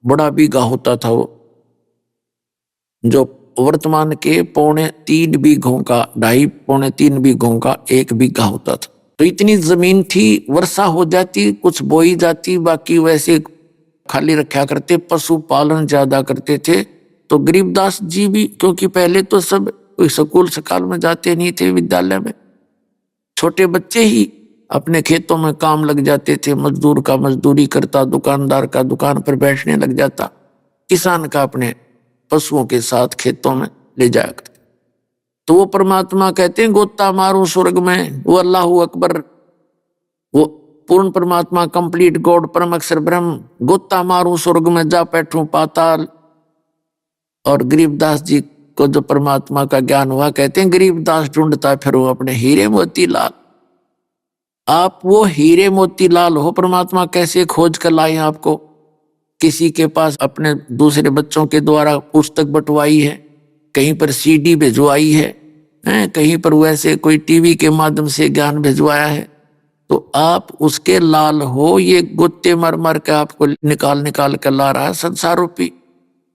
बड़ा बीघा होता था वो, जो वर्तमान के 2.25 बीघों का, 2.5-3 बीघों का 1 बीघा होता था। तो इतनी जमीन थी, वर्षा हो जाती कुछ बोई जाती, बाकी वैसे खाली रखा करते, पशुपालन ज्यादा करते थे। तो गरीबदास जी भी, क्योंकि पहले तो सब कोई स्कूल सकाल में जाते नहीं थे, विद्यालय में छोटे बच्चे ही अपने खेतों में काम लग जाते थे, मजदूर का मजदूरी करता, दुकानदार का दुकान पर बैठने लग जाता, किसान का अपने पशुओं के साथ खेतों में ले जाया करते। तो वो परमात्मा कहते हैं गोता मारूं स्वर्ग में, वो अल्लाह अकबर, वो पूर्ण परमात्मा, कंप्लीट गॉड, परम अक्षर ब्रह्म, गोता मारूं स्वर्ग में जा बैठूं पाताल। और गरीबदास जी को जो परमात्मा का ज्ञान हुआ, कहते हैं गरीबदास ढूंढता फिर वो अपने हीरे मोती लाल। आप वो हीरे मोती लाल हो, परमात्मा कैसे खोज कर लाए आपको? किसी के पास अपने दूसरे बच्चों के द्वारा पुस्तक बंटवाई है, कहीं पर सीडी भिजवाई है, कहीं पर वैसे कोई टीवी के माध्यम से ज्ञान भिजवाया है, तो आप उसके लाल हो। ये गुत्ते मर मर के आपको निकाल निकाल कर ला रहा है संसार रूपी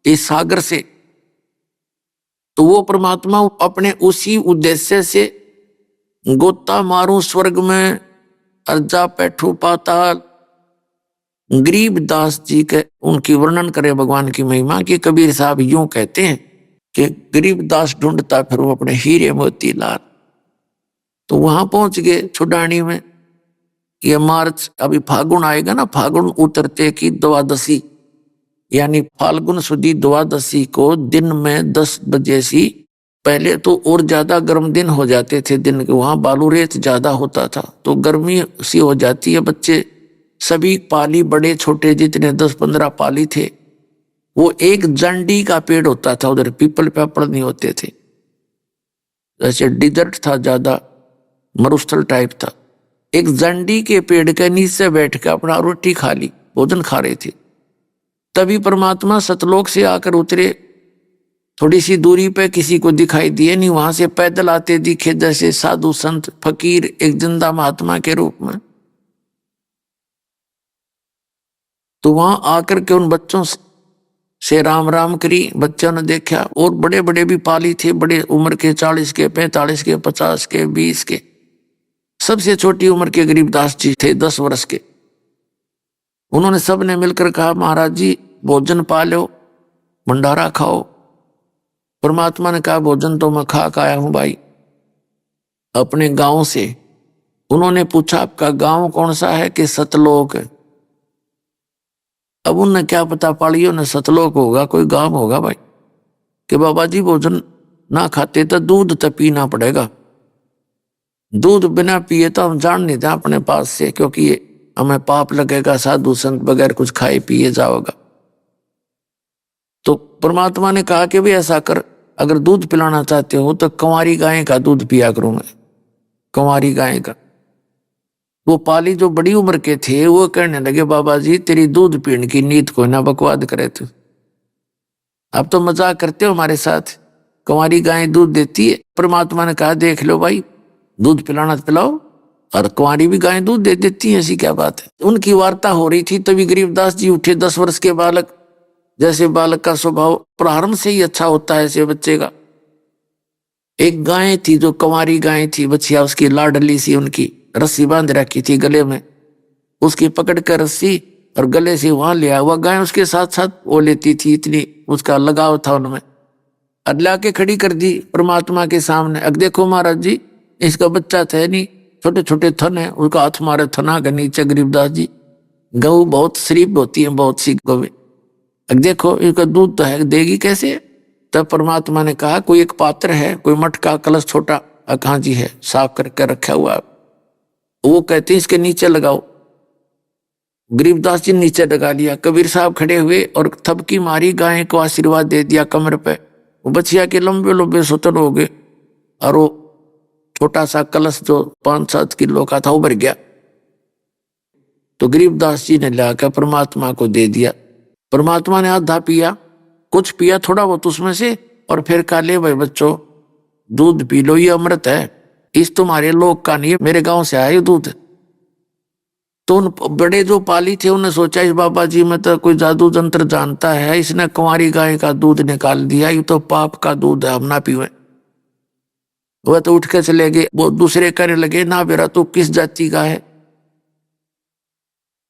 इस सागर से। तो वो परमात्मा अपने उसी उद्देश्य से गोता मारूं स्वर्ग में अर्जा पैठू पाताल। गरीबदास जी के उनकी वर्णन करें भगवान की महिमा की, कबीर साहब यूं कहते हैं कि गरीबदास ढूंढता फिर वो अपने हीरे मोती लाल। तो वहां पहुंच गए छुडानी में। ये मार्च, अभी फागुन आएगा ना, फागुन उतरते की द्वादशी यानी फाल्गुन सुदी द्वादशी को दिन में 10 बजे सी, पहले तो और ज्यादा गर्म दिन हो जाते थे दिन के, वहां बालू रेत ज्यादा होता था, तो गर्मी सी हो जाती है। बच्चे सभी पाली, बड़े छोटे जितने 10-15 पाली थे, वो एक जंडी का पेड़ होता था उधर, पीपल पेपड़ नहीं होते थे, जैसे डिजर्ट था, ज्यादा मरुस्थल टाइप था। एक जंडी के पेड़ के नीचे बैठ के अपना रोटी खा ली, भोजन खा रहे थे। तभी परमात्मा सतलोक से आकर उतरे, थोड़ी सी दूरी पे किसी को दिखाई दिए नहीं, वहां से पैदल आते दिखे जैसे साधु संत फकीर एक जिंदा महात्मा के रूप में। तो वहां आकर के उन बच्चों से राम राम करी, बच्चों ने देखा। और बड़े बड़े भी पाली थे, बड़े उम्र के, 40 के, 45 के, 50 के, 20 के। सबसे छोटी उम्र के गरीबदास जी थे, 10 वर्ष के। उन्होंने सबने मिलकर कहा महाराज जी भोजन पा लो, भंडारा खाओ। परमात्मा ने कहा भोजन तो मैं खा आया हूं भाई अपने गांव से। उन्होंने पूछा आपका गांव कौन सा है? कि सतलोक। अब उन्हें क्या पता, पालियों ने सतलोक होगा, कोई गांव होगा भाई। कि बाबा जी भोजन ना खाते तो दूध तो पीना पड़ेगा, दूध बिना पिए तो हम जान नहीं थे अपने पास से, क्योंकि हमें पाप लगेगा, साधु संत बगैर कुछ खाए पिए जाओगा। तो परमात्मा ने कहा कि भी ऐसा कर, अगर दूध पिलाना चाहते हो तो कंवारी गाय का दूध पिया करूं मैं, कंवारी गाय का। वो पाली जो बड़ी उम्र के थे वो कहने लगे बाबा जी तेरी दूध पीने की नीयत को ना बकवाद करे तू, आप तो मजाक करते हो हमारे साथ, कंवारी गाय दूध देती है। परमात्मा ने कहा देख लो भाई, दूध पिलाना तो पिलाओ, और कुंवारी भी गाय दूध दे देती है, ऐसी क्या बात है। उनकी वार्ता हो रही थी, तभी गरीबदास जी उठे। 10 वर्ष के बालक, जैसे बालक का स्वभाव प्रारंभ से ही अच्छा होता है ऐसे बच्चे का। एक गाय थी जो कुंवारी गाय थी, बच्चिया उसकी लाडली सी, उनकी रस्सी बांध रखी थी गले में, उसकी पकड़ कर रस्सी और गले से वहां ले आया। वह गाय उसके साथ साथ वो लेती थी, इतनी उसका लगाव था उनमें। अल्लाह के खड़ी कर दी परमात्मा के सामने। अब देखो महाराज जी इसका बच्चा था नहीं, छोटे छोटे थन है, उसका हाथ मारे थना के नीचे गरीबदास जी। गऊ बहुत शरीफ होती है, बहुत सी गौ। देखो इसका दूध तो है, देगी कैसे? तब परमात्मा ने कहा कोई एक पात्र है, कोई मटका कलश छोटा कहाँ जी है, साफ करके रखा हुआ, वो कहते हैं इसके नीचे लगाओ। गरीबदास जी नीचे लगा लिया। कबीर साहब खड़े हुए और थपकी मारी, गाय को आशीर्वाद दे दिया कमर पे। वो बछिया के लंबे लंबे सुतन हो गए और वो छोटा सा कलश जो 5-7 किलो का था वो भर गया। तो गरीबदास जी ने लाकर परमात्मा को दे दिया। परमात्मा ने आधा पिया, कुछ पिया थोड़ा बहुत उसमें से, और फिर कहा ले भाई बच्चों दूध पी लो, ये अमृत है, इस तुम्हारे लोग का नहीं है, मेरे गांव से आया ये दूध। तो उन बड़े जो पाली थे उन्हें सोचा इस बाबा जी में तो कोई जादू जंत्र जानता है, इसने कुंवारी गाय का दूध निकाल दिया, ये तो पाप का दूध है, हम ना पीवे। वह तो उठ के चले गए। वो दूसरे कहने लगे ना बेरा तू किस जाति का है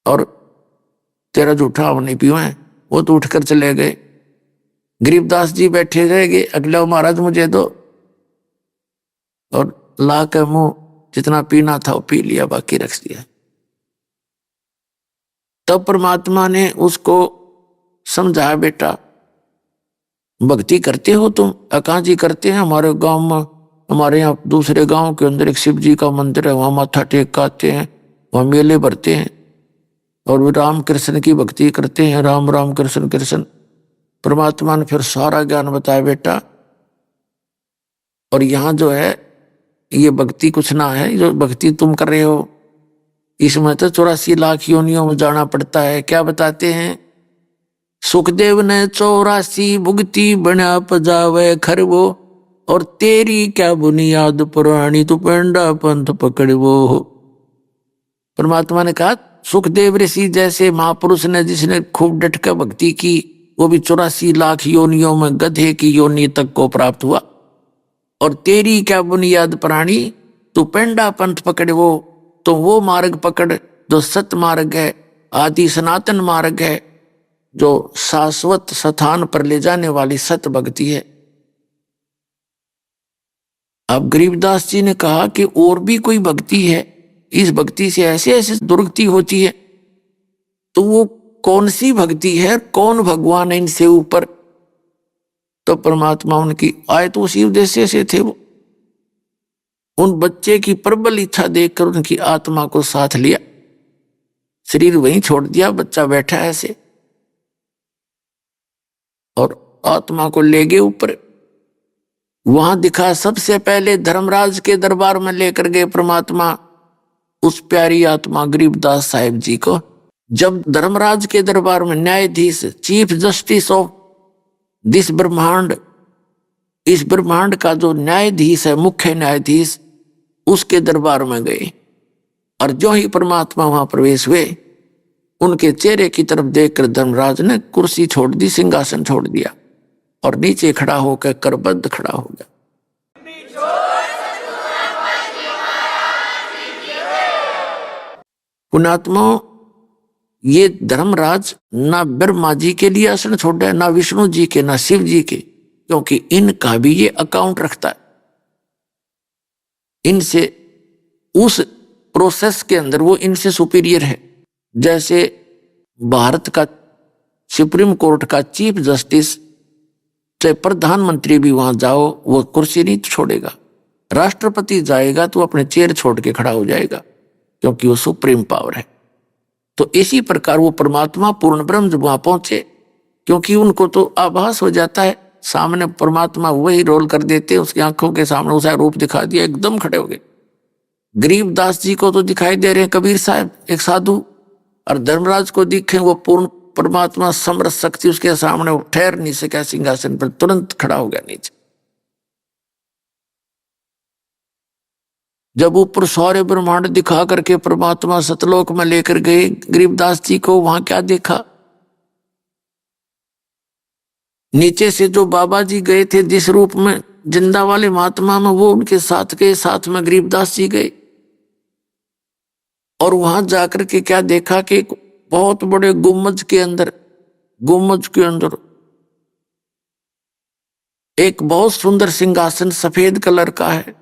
और तेरा झूठा हम नहीं पीवे। वो तो उठकर चले गए। गरीबदास जी बैठे रह गए। अगला महाराज मुझे दो, और ला के मुंह जितना पीना था वो पी लिया, बाकी रख दिया। तब परमात्मा ने उसको समझाया बेटा भक्ति करते हो तुम? अकां जी करते हैं, हमारे गांव में, हमारे यहाँ दूसरे गांव के अंदर एक शिव जी का मंदिर है, वहां माथा टेक आते हैं, वहां मेले भरते हैं और वो राम कृष्ण की भक्ति करते हैं, राम राम कृष्ण कृष्ण। परमात्मा ने फिर सारा ज्ञान बताया बेटा, और यहाँ जो है ये भक्ति कुछ ना है, जो भक्ति तुम कर रहे हो इसमें तो 84 लाख योनियों में जाना पड़ता है। क्या बताते हैं? सुखदेव ने 84 भुगती बना पजावे खरवो, और तेरी क्या बुनियाद पुरानी तू पेंडा पंथ पकड़वो। परमात्मा ने कहा सुखदेव ऋषि जैसे महापुरुष ने जिसने खूब डटकर भक्ति की, वो भी 84 लाख योनियों में गधे की योनि तक को प्राप्त हुआ। और तेरी क्या बुनियाद प्राणी तू पेंडा पंथ पकड़वो, तो वो मार्ग पकड़ जो सत मार्ग है, आदि सनातन मार्ग है, जो शाश्वत स्थान पर ले जाने वाली सत भक्ति है। अब गरीबदास जी ने कहा कि और भी कोई भक्ति है, इस भक्ति से ऐसे ऐसे दुर्गति होती है, तो वो कौन सी भक्ति है, कौन भगवान है इनसे ऊपर? तो परमात्मा उनकी आए तो उसी उद्देश्य से थे। वो उन बच्चे की प्रबल इच्छा देखकर उनकी आत्मा को साथ लिया, शरीर वहीं छोड़ दिया, बच्चा बैठा है ऐसे, और आत्मा को ले गए ऊपर। वहां दिखा सबसे पहले धर्मराज के दरबार में लेकर गए परमात्मा उस प्यारी आत्मा गरीबदास साहिब जी को। जब धर्मराज के दरबार में न्यायाधीश, चीफ जस्टिस ऑफ दिस ब्रह्मांड, इस ब्रह्मांड का जो न्यायाधीश है, मुख्य न्यायाधीश, उसके दरबार में गए, और जो ही परमात्मा वहां प्रवेश हुए, उनके चेहरे की तरफ देखकर धर्मराज ने कुर्सी छोड़ दी, सिंहासन छोड़ दिया, और नीचे खड़ा होकर करबद्ध खड़ा हो गया। पुण्यात्मा, ये धर्मराज ना ब्रह्मा जी के लिए आसन छोड़ा है, ना विष्णु जी के, ना शिव जी के, क्योंकि इनका भी ये अकाउंट रखता है। इनसे उस प्रोसेस के अंदर वो इनसे सुपीरियर है। जैसे भारत का सुप्रीम कोर्ट का चीफ जस्टिस, चाहे प्रधानमंत्री भी वहां जाओ वो कुर्सी नहीं छोड़ेगा, राष्ट्रपति जाएगा तो अपने चेयर छोड़ के खड़ा हो जाएगा, क्योंकि वो सुप्रीम पावर है। तो इसी प्रकार वो परमात्मा पूर्ण ब्रह्म जब वहां पहुंचे, क्योंकि उनको तो आभास हो जाता है, सामने परमात्मा वही रोल कर देते, उसकी आंखों के सामने उसका रूप दिखा दिया, एकदम खड़े हो गए। गरीबदास जी को तो दिखाई दे रहे हैं कबीर साहब एक साधु, और धर्मराज को दिखे वो पूर्ण परमात्मा समर्थ शक्ति, उसके सामने वो ठहर नहीं सका सिंहासन पर, तुरंत खड़ा हो गया नीचे। जब ऊपर सारे ब्रह्मांड दिखा करके परमात्मा सतलोक में लेकर गए गरीबदास जी को, वहां क्या देखा? नीचे से जो बाबा जी गए थे जिस रूप में, जिंदा वाले महात्मा में, वो उनके साथ के साथ में गरीबदास जी गए, और वहां जाकर के क्या देखा कि बहुत बड़े गुम्बज के अंदर एक बहुत सुंदर सिंहासन सफेद कलर का है,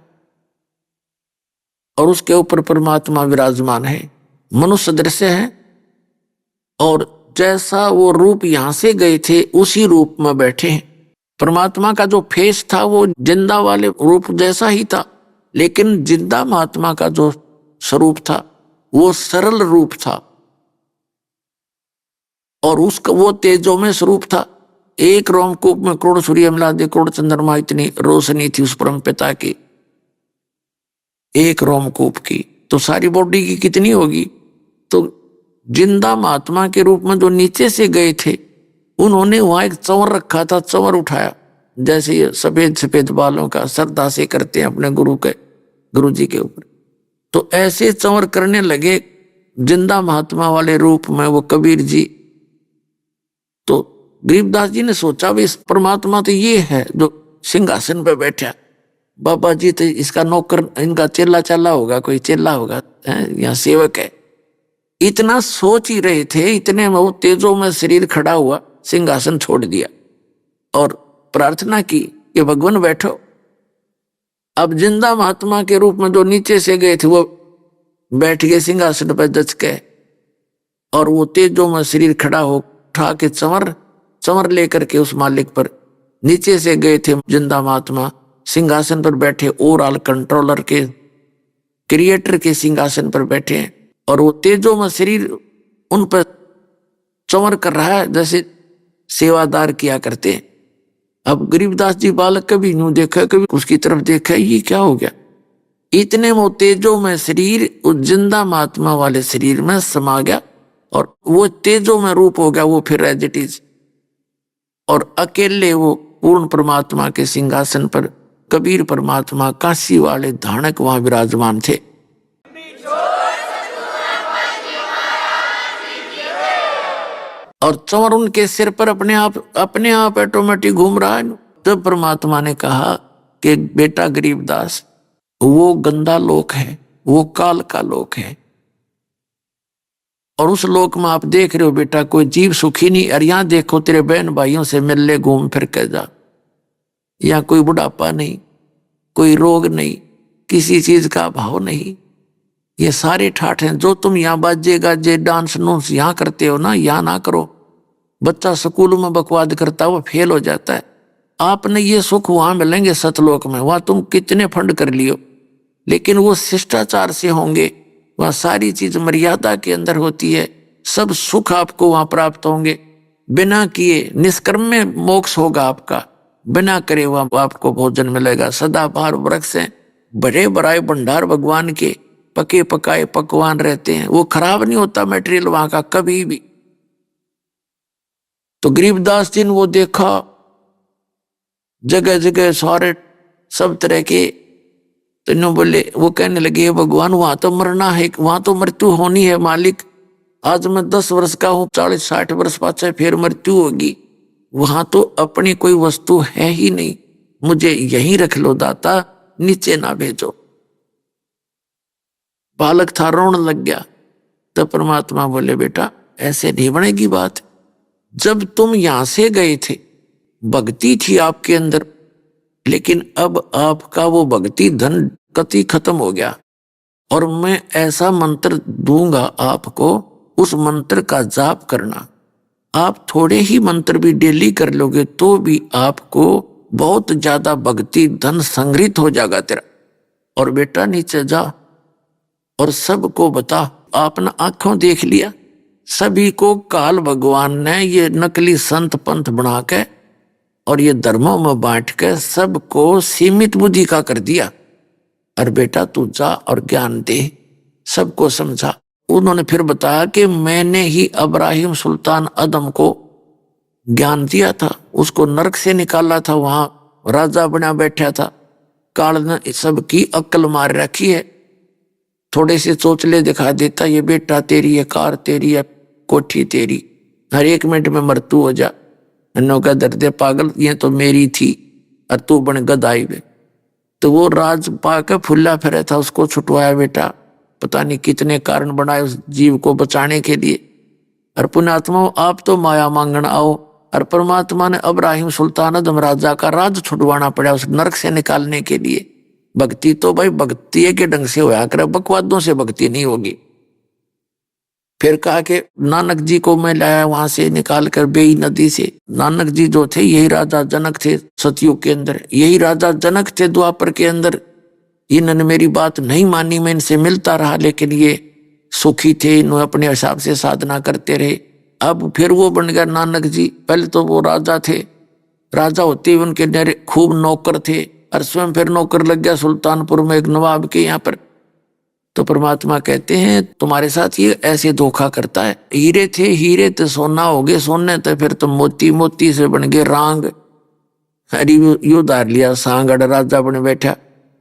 और उसके ऊपर परमात्मा विराजमान है, मनुष्य दृश्य है। और जैसा वो रूप यहां से गए थे उसी रूप में बैठे हैं। परमात्मा का जो फेस था वो जिंदा वाले रूप जैसा ही था, लेकिन जिंदा महात्मा का जो स्वरूप था वो सरल रूप था और उसका वो तेजो में स्वरूप था। एक रोमकूप में करोड़ सूर्य मिला दे करोड़ चंद्रमा, इतनी रोशनी थी उस परम पिता की, एक रोमकूप की, तो सारी बॉडी की कितनी होगी। तो जिंदा महात्मा के रूप में जो नीचे से गए थे उन्होंने वहां एक चंवर रखा था, चंवर उठाया, जैसे ये सफेद सफेद बालों का श्रद्धा से करते हैं अपने गुरु जी के ऊपर। तो ऐसे चंवर करने लगे जिंदा महात्मा वाले रूप में वो कबीर जी। तो गरीबदास जी ने सोचा भी इस परमात्मा तो ये है जो सिंहासन पे बैठा, बाबा जी तो इसका नौकर, इनका चेला चाला होगा, कोई चेला होगा, यहाँ सेवक है। इतना सोच ही रहे थे, इतने में वो तेजो में शरीर खड़ा हुआ, सिंहासन छोड़ दिया और प्रार्थना की कि भगवान बैठो। अब जिंदा महात्मा के रूप में जो नीचे से गए थे वो बैठ गए सिंहासन पर जच के, और वो तेजो में शरीर खड़ा हो उठा के चंवर लेकर के उस मालिक पर नीचे से गए थे जिंदा महात्मा, सिंहासन पर बैठे, ओवरऑल कंट्रोलर के क्रिएटर के सिंहासन पर बैठे हैं और वो तेजो में शरीर उन पर चंवर कर रहा है जैसे सेवादार किया करते हैं। अब गरीबदास जी बालक कभी यूं देखा, कभी उसकी तरफ देखा, ये क्या हो गया। इतने वो तेजो में शरीर उस जिंदा महात्मा वाले शरीर में समा गया और वो तेजो में रूप हो गया, वो फिर एज इट इज। और अकेले वो पूर्ण परमात्मा के सिंहासन पर कबीर परमात्मा काशी वाले धानक वहां विराजमान थे। और चंवर उनके सिर पर अपने आप ऑटोमेटिक घूम रहा है। तब परमात्मा ने कहा कि बेटा गरीबदास, वो गंदा लोक है, वो काल का लोक है, और उस लोक में आप देख रहे हो बेटा कोई जीव सुखी नहीं। और यहाँ देखो तेरे बहन भाइयों से मिल ले, घूम फिर के जा, यहाँ कोई बुढ़ापा नहीं, कोई रोग नहीं, किसी चीज का अभाव नहीं। ये सारे ठाठ हैं। जो तुम यहाँ बाजे गाजे डांस नूंस यहाँ करते हो ना, यहाँ ना करो। बच्चा स्कूल में बकवाद करता है वो फेल हो जाता है। आपने ये सुख वहां मिलेंगे सतलोक में, वहां तुम कितने फंड कर लियो, लेकिन वो शिष्टाचार से होंगे, वहां सारी चीज मर्यादा के अंदर होती है, सब सुख आपको वहां प्राप्त होंगे। बिना किए निष्कर्म में मोक्ष होगा आपका, बिना करे वहां आपको भोजन मिलेगा। सदाबहार वृक्ष हैं, बड़े बड़ाए भंडार भगवान के, पके पकाए पकवान रहते हैं, वो खराब नहीं होता मटेरियल वहां का कभी भी। तो गरीबदास जी ने वो देखा जगह जगह सारे सब तरह के, तो इन्होंने बोले, वो कहने लगे भगवान वहां तो मरना है, वहां तो मृत्यु होनी है मालिक। आज मैं 10 वर्ष का हूं, 40-60 वर्ष पाछे फिर मृत्यु होगी, वहां तो अपनी कोई वस्तु है ही नहीं, मुझे यहीं रख लो दाता, नीचे ना भेजो। बालक था, रोने लग गया। तब परमात्मा बोले बेटा ऐसे नहीं बनेगी बात। जब तुम यहां से गए थे भक्ति थी आपके अंदर, लेकिन अब आपका वो भक्ति धन कति खत्म हो गया, और मैं ऐसा मंत्र दूंगा आपको, उस मंत्र का जाप करना। आप थोड़े ही मंत्र भी डेली कर लोगे तो भी आपको बहुत ज्यादा भक्ति धन संग्रहित हो जाएगा तेरा। और बेटा नीचे जा और सबको बता। आपने आंखों देख लिया, सभी को काल भगवान ने ये नकली संत पंथ बना के और ये धर्मों में बांट के सबको सीमित बुद्धि का कर दिया। और बेटा तू जा और ज्ञान दे, सबको समझा। उन्होंने फिर बताया कि मैंने ही अब्राहिम सुल्तान अदम को ज्ञान दिया था, उसको नरक से निकाला था, वहां राजा बना बैठा था, काल ने सबकी अक्ल मार रखी है। थोड़े से चोचले दिखा देता, ये बेटा तेरी है, कार तेरी है, कोठी तेरी, हर 1 मिनट में मृत्यु हो जा। अन्नों का दर्द पागल, ये तो मेरी थी और तू बन गदाई में। तो वो राज पाकर फुल्ला फिरा था, उसको छुटवाया बेटा। पता नहीं कितने कारण बनाए उस जीव को बचाने के लिए। और पुण्यात्मा आप तो माया मांगण आओ, और परमात्मा ने अब्राहिम सुल्तान अदम राजा का राज छुटवाना पड़ा उस नरक से निकालने के लिए। भक्ति तो भाई भक्ति के ढंग से होया करे, बकवादों से भक्ति नहीं होगी। फिर कहा कि नानक जी को मैं लाया वहां से निकाल कर बेई नदी से। नानक जी जो थे यही राजा जनक थे सतयुग के अंदर, यही राजा जनक थे द्वापर के अंदर। इन्होंने मेरी बात नहीं मानी, मैं इनसे मिलता रहा, लेकिन ये सुखी थे, इन्होंने अपने हिसाब से साधना करते रहे। अब फिर वो बन गया नानक जी। पहले तो वो राजा थे, राजा होते हुए उनके खूब नौकर थे, और स्वयं फिर नौकर लग गया सुल्तानपुर में एक नवाब के यहाँ पर। तो परमात्मा कहते हैं तुम्हारे साथ ये ऐसे धोखा करता है। हीरे थे, हीरे तो सोना हो गए, सोने तो फिर तो मोती, मोती से बन गए रांग। अरे यू धार लिया सांगड़, राजा बने बैठा,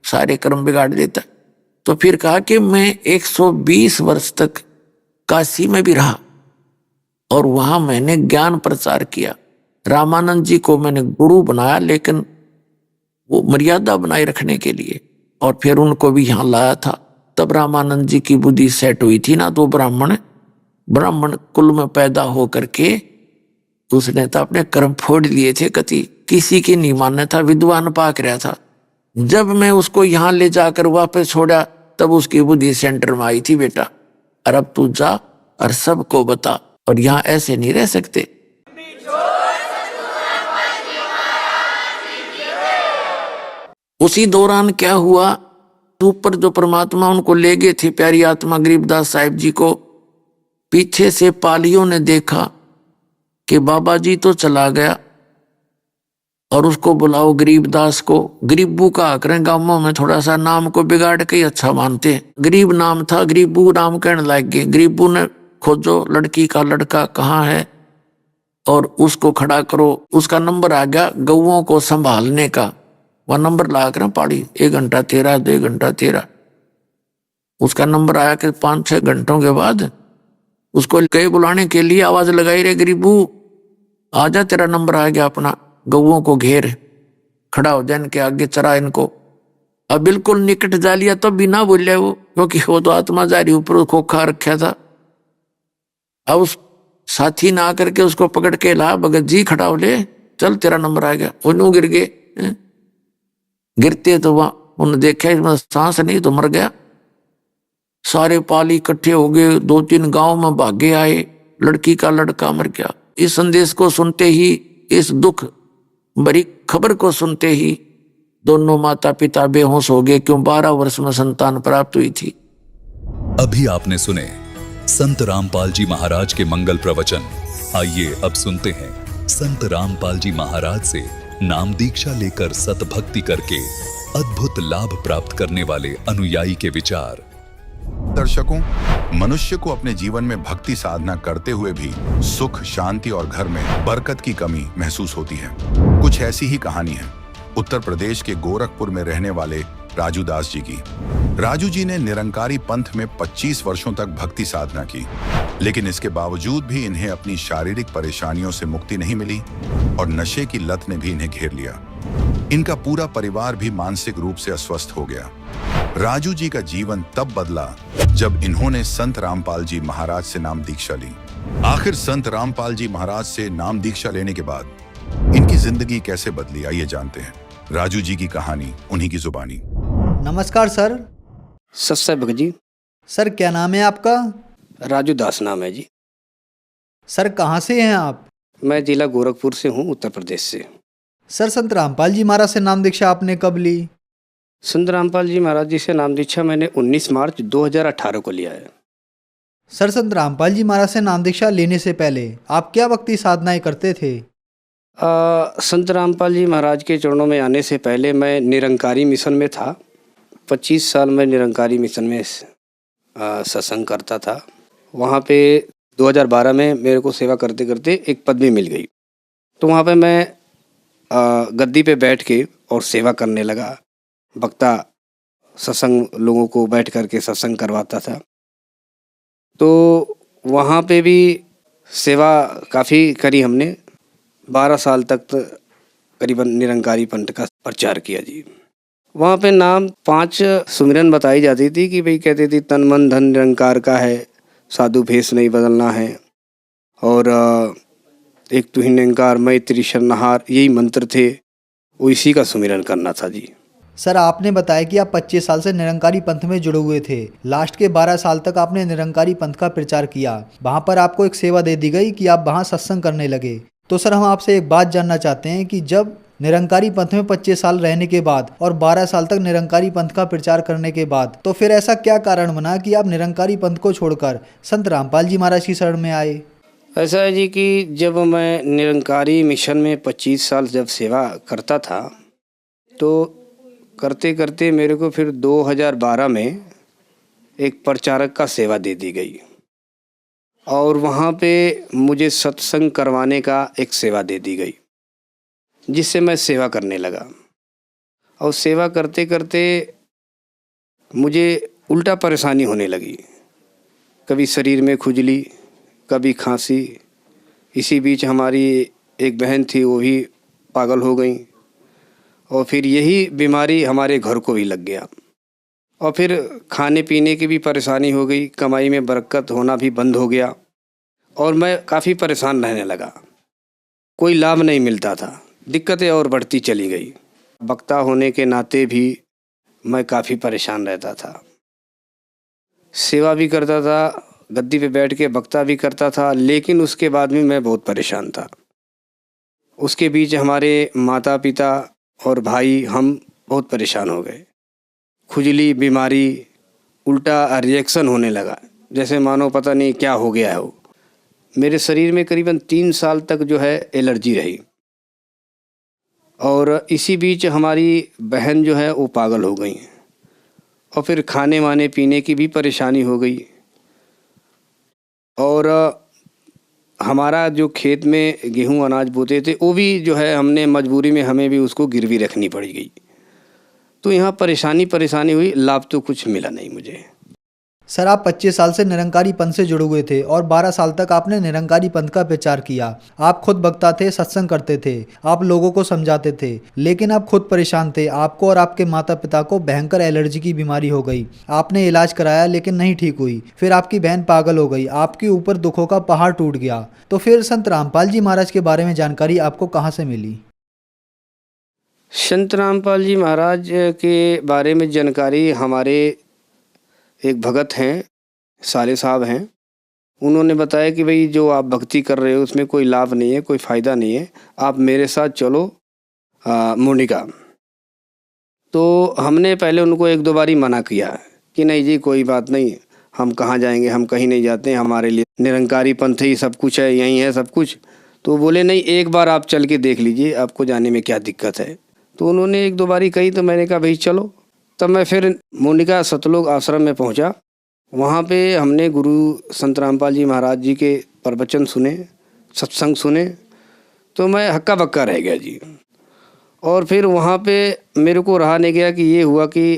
सारे कर्म बिगाड़ देता। तो फिर कहा कि मैं 120 वर्ष तक काशी में भी रहा और वहां मैंने ज्ञान प्रचार किया। रामानंद जी को मैंने गुरु बनाया, लेकिन वो मर्यादा बनाए रखने के लिए, और फिर उनको भी यहाँ लाया था। तब रामानंद जी की बुद्धि सेट हुई थी ना। तो ब्राह्मण कुल में पैदा हो करके उसने तो अपने कर्म फोड़ लिए थे, कति किसी की नहीं मानना था, विद्वान पाक रहा था। जब मैं उसको यहाँ ले जाकर वापस छोड़ा तब उसकी बुद्धि सेंटर में आई थी, बेटा और अब तू जा और सबको बता, और यहाँ ऐसे नहीं रह सकते। उसी दौरान क्या हुआ, ऊपर जो परमात्मा उनको ले गए थे प्यारी आत्मा गरीबदास साहिब जी को, पीछे से पालियों ने देखा कि बाबा जी तो चला गया और उसको बुलाओ गरीबदास को। गरीबू का आकरण गांवों में थोड़ा सा नाम को बिगाड़ के अच्छा मानते हैं। गरीब नाम था, गरीबू नाम कहने लग गए। गरीबू ने खोजो लड़की का लड़का कहाँ है और उसको खड़ा करो। उसका नंबर आ गया गौओं को संभालने का, वह नंबर ला कर पाड़ी 1 घंटा 13, 2 घंटा 13। उसका नंबर आया कि 5-6 घंटों के बाद उसको कई बुलाने के लिए आवाज लगाई, रे गरीबू आजा तेरा नंबर आ गया, अपना गौओं को घेर, खड़ा हो जा इनके आगे, चरा इनको। अब बिल्कुल निकट जा लिया तब भी ना बोले वो, क्योंकि वो तो आत्मा जारी ऊपर खोखा रखा था। अब उस साथी ना आकर के उसको पकड़ के ला, भगत जी खड़ा हो ले, चल तेरा नंबर आ गया। वो गिर गए। गिरते तो वहां उन्होंने देखा इसमें सांस नहीं तो मर गया। सारे पाली इकट्ठे हो गए, 2-3 गांव में भागे आए, लड़की का लड़का मर गया। इस संदेश को सुनते ही, इस दुख भरी खबर को सुनते ही दोनों माता पिता बेहोश हो गए, क्यों 12 वर्ष में संतान प्राप्त हुई थी। अभी आपने सुने संत रामपाल जी महाराज के मंगल प्रवचन। आइए अब सुनते हैं संत रामपाल जी महाराज से नाम दीक्षा लेकर सतभक्ति करके अद्भुत लाभ प्राप्त करने वाले अनुयायी के विचार। दर्शकों, मनुष्य को अपने जीवन में भक्ति साधना करते हुए भी सुख, शांति और घर में बरकत की कमी महसूस होती है। कुछ ऐसी ही कहानी है उत्तर प्रदेश के गोरखपुर में रहने वाले राजू दास जी की। राजू जी ने निरंकारी पंथ में 25 वर्षों तक भक्ति साधना की, लेकिन इसके बावजूद भी इन्हें अपनी शारीरिक परेशानियों से मुक्ति नहीं मिली और नशे की लत ने भी इन्हें घेर लिया। इनका पूरा परिवार भी मानसिक रूप से अस्वस्थ हो गया। राजू जी का जीवन तब बदला जब इन्होंने संत रामपाल जी महाराज से नाम दीक्षा ली। आखिर संत रामपाल जी महाराज से नाम दीक्षा लेने के बाद इनकी जिंदगी कैसे बदली, आइए जानते हैं राजू जी की कहानी उन्हीं की जुबानी। नमस्कार सर। सत्सय भगत जी। सर क्या नाम है आपका? राजू दास नाम है जी। सर कहाँ से हैं आप? मैं जिला गोरखपुर से हूँ, उत्तर प्रदेश से। सर संत रामपाल जी महाराज से नाम दीक्षा आपने कब ली? संत रामपाल जी महाराज जी से नाम दीक्षा मैंने 19 मार्च 2018 को लिया है। सर संत रामपाल जी महाराज से नाम दीक्षा लेने से पहले आप क्या भक्ति साधनाएं करते थे? संत रामपाल जी महाराज के चरणों में आने से पहले मैं निरंकारी मिशन में था। 25 साल मैं निरंकारी मिशन में सत्संग करता था। वहाँ पे 2012 में मेरे को सेवा करते करते एक पदवी मिल गई, तो वहाँ पे मैं गद्दी पे बैठ के और सेवा करने लगा। वक्ता सत्संग लोगों को बैठ करके सत्संग करवाता था, तो वहाँ पे भी सेवा काफ़ी करी हमने। 12 साल तक करीबन निरंकारी पंथ का प्रचार किया जी। वहाँ पे नाम 5 सुमिरन बताई जाती थी कि भाई कहते थे तन मन धन निरंकार का है, साधु भेष नहीं बदलना है, और एक तू ही निरंकार मैं त्रिशरणहार, यही मंत्र थे, वो इसी का सुमिरन करना था जी। सर आपने बताया कि आप 25 साल से निरंकारी पंथ में जुड़े हुए थे। लास्ट के 12 साल तक आपने निरंकारी पंथ का प्रचार किया। वहाँ पर आपको एक सेवा दे दी गई कि आप वहाँ सत्संग करने लगे। तो सर हम आपसे एक बात जानना चाहते हैं कि जब निरंकारी पंथ में 25 साल रहने के बाद और 12 साल तक निरंकारी पंथ का प्रचार करने के बाद तो फिर ऐसा क्या कारण बना कि आप निरंकारी पंथ को छोड़कर संत रामपाल जी महाराज की शरण में आए? ऐसा है जी कि जब मैं निरंकारी मिशन में 25 साल जब सेवा करता था तो करते करते मेरे को फिर 2012 में एक प्रचारक का सेवा दे दी गई और वहाँ पे मुझे सत्संग करवाने का एक सेवा दे दी गई, जिससे मैं सेवा करने लगा। और सेवा करते करते मुझे उल्टा परेशानी होने लगी, कभी शरीर में खुजली, कभी खांसी। इसी बीच हमारी एक बहन थी, वो भी पागल हो गई और फिर यही बीमारी हमारे घर को भी लग गया। और फिर खाने पीने की भी परेशानी हो गई, कमाई में बरकत होना भी बंद हो गया और मैं काफ़ी परेशान रहने लगा। कोई लाभ नहीं मिलता था, दिक्कतें और बढ़ती चली गई। वक्ता होने के नाते भी मैं काफ़ी परेशान रहता था। सेवा भी करता था, गद्दी पे बैठ के वक्ता भी करता था, लेकिन उसके बाद भी मैं बहुत परेशान था। उसके बीच हमारे माता पिता और भाई हम बहुत परेशान हो गए। खुजली, बीमारी, उल्टा रिएक्शन होने लगा, जैसे मानो पता नहीं क्या हो गया है। वो मेरे शरीर में करीबन 3 साल तक जो है एलर्जी रही और इसी बीच हमारी बहन जो है वो पागल हो गई और फिर खाने वाने पीने की भी परेशानी हो गई। और हमारा जो खेत में गेहूं अनाज बोते थे वो भी जो है हमने मजबूरी में हमें भी उसको गिरवी रखनी पड़ गई। तो यहाँ परेशानी हुई, लाभ तो कुछ मिला नहीं मुझे। सर आप 25 साल से निरंकारी पंथ से जुड़े हुए थे और 12 साल तक आपने निरंकारी पंथ का प्रचार किया। आप खुद वक्ता थे, सत्संग करते थे, आप लोगों को समझाते थे, लेकिन आप खुद परेशान थे। आपको और आपके माता पिता को भयंकर एलर्जी की बीमारी हो गई। आपने इलाज कराया लेकिन नहीं ठीक हुई। फिर आपकी बहन पागल हो गई, आपके ऊपर दुखों का पहाड़ टूट गया। तो फिर संत रामपाल जी महाराज के बारे में जानकारी आपको कहाँ से मिली? संत रामपाल जी महाराज के बारे में जानकारी हमारे एक भगत हैं, साले साहब हैं, उन्होंने बताया कि भाई जो आप भक्ति कर रहे हो उसमें कोई लाभ नहीं है, कोई फ़ायदा नहीं है, आप मेरे साथ चलो मोनिका। तो हमने पहले उनको 1-2 बारी मना किया कि नहीं जी कोई बात नहीं, हम कहाँ जाएंगे, हम कहीं नहीं जाते हैं, हमारे लिए निरंकारी पंथ ही सब कुछ है, यहीं है सब कुछ। तो बोले नहीं, एक बार आप चल के देख लीजिए, आपको जाने में क्या दिक्कत है। तो उन्होंने 1-2 बारी कही तो मैंने कहा भाई चलो। तब मैं फिर मोनिका सतलोक आश्रम में पहुंचा। वहाँ पे हमने गुरु संत रामपाल जी महाराज जी के प्रवचन सुने, सत्संग सुने, तो मैं हक्का बक्का रह गया जी। और फिर वहाँ पे मेरे को रहा नहीं गया कि ये हुआ कि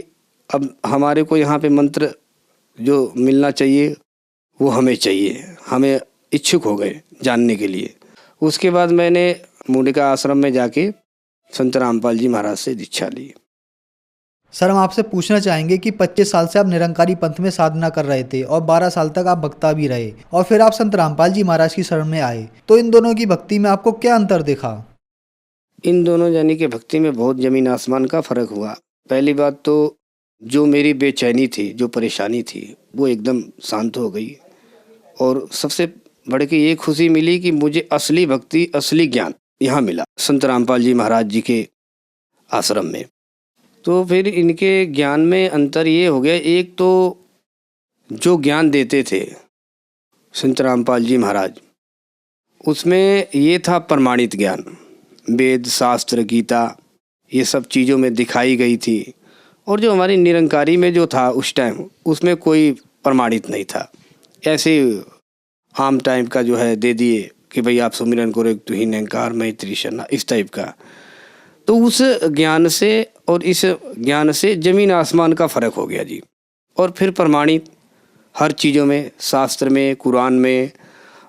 अब हमारे को यहाँ पे मंत्र जो मिलना चाहिए वो हमें चाहिए, हमें इच्छुक हो गए जानने के लिए। उसके बाद मैंने मोनिका आश्रम में जाके संत रामपाल जी महाराज से दीक्षा ली। सर हम आपसे पूछना चाहेंगे कि 25 साल से आप निरंकारी पंथ में साधना कर रहे थे और 12 साल तक आप वक्ता भी रहे और फिर आप संत रामपाल जी महाराज की शरण में आए, तो इन दोनों की भक्ति में आपको क्या अंतर देखा? इन दोनों जानी के भक्ति में बहुत ज़मीन आसमान का फ़र्क हुआ। पहली बात तो जो मेरी बेचैनी थी, जो परेशानी थी, वो एकदम शांत हो गई। और सबसे बढ़ के ये खुशी मिली कि मुझे असली भक्ति, असली ज्ञान यहाँ मिला संत रामपाल जी महाराज जी के आश्रम में। तो फिर इनके ज्ञान में अंतर ये हो गया, एक तो जो ज्ञान देते थे संत रामपाल जी महाराज, उसमें ये था प्रमाणित ज्ञान, वेद शास्त्र गीता ये सब चीज़ों में दिखाई गई थी। और जो हमारी निरंकारी में जो था उस टाइम, उसमें कोई प्रमाणित नहीं था, ऐसे आम टाइप का जो है दे दिए कि भाई आप सुमिरन करो तू ही निरंकार मैं त्रिशरणा, इस टाइप का। तो उस ज्ञान से और इस ज्ञान से ज़मीन आसमान का फ़र्क हो गया जी। और फिर प्रमाणित हर चीज़ों में, शास्त्र में, कुरान में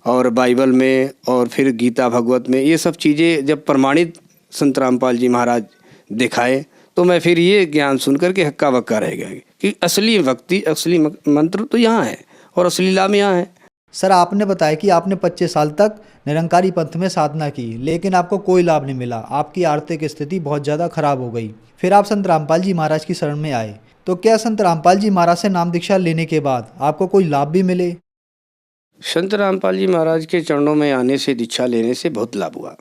और बाइबल में और फिर गीता भगवत में, ये सब चीज़ें जब प्रमाणित संत रामपाल जी महाराज दिखाए तो मैं फिर ये ज्ञान सुन कर के हक्का बक्का रह गया कि असली भक्ति, असली मंत्र तो यहाँ है और असली लाभ यहाँ है। सर आपने बताया कि आपने 25 साल तक निरंकारी पंथ में साधना की, लेकिन आपको कोई लाभ नहीं मिला। आपकी आर्थिक स्थिति बहुत ज़्यादा खराब हो गई। फिर आप संत रामपाल जी महाराज की शरण में आए। तो क्या संत रामपाल जी महाराज से नाम दीक्षा लेने के बाद आपको कोई लाभ भी मिले? संत रामपाल जी महाराज के चरणों में आने से, दीक्षा लेने से बहुत लाभ हुआ।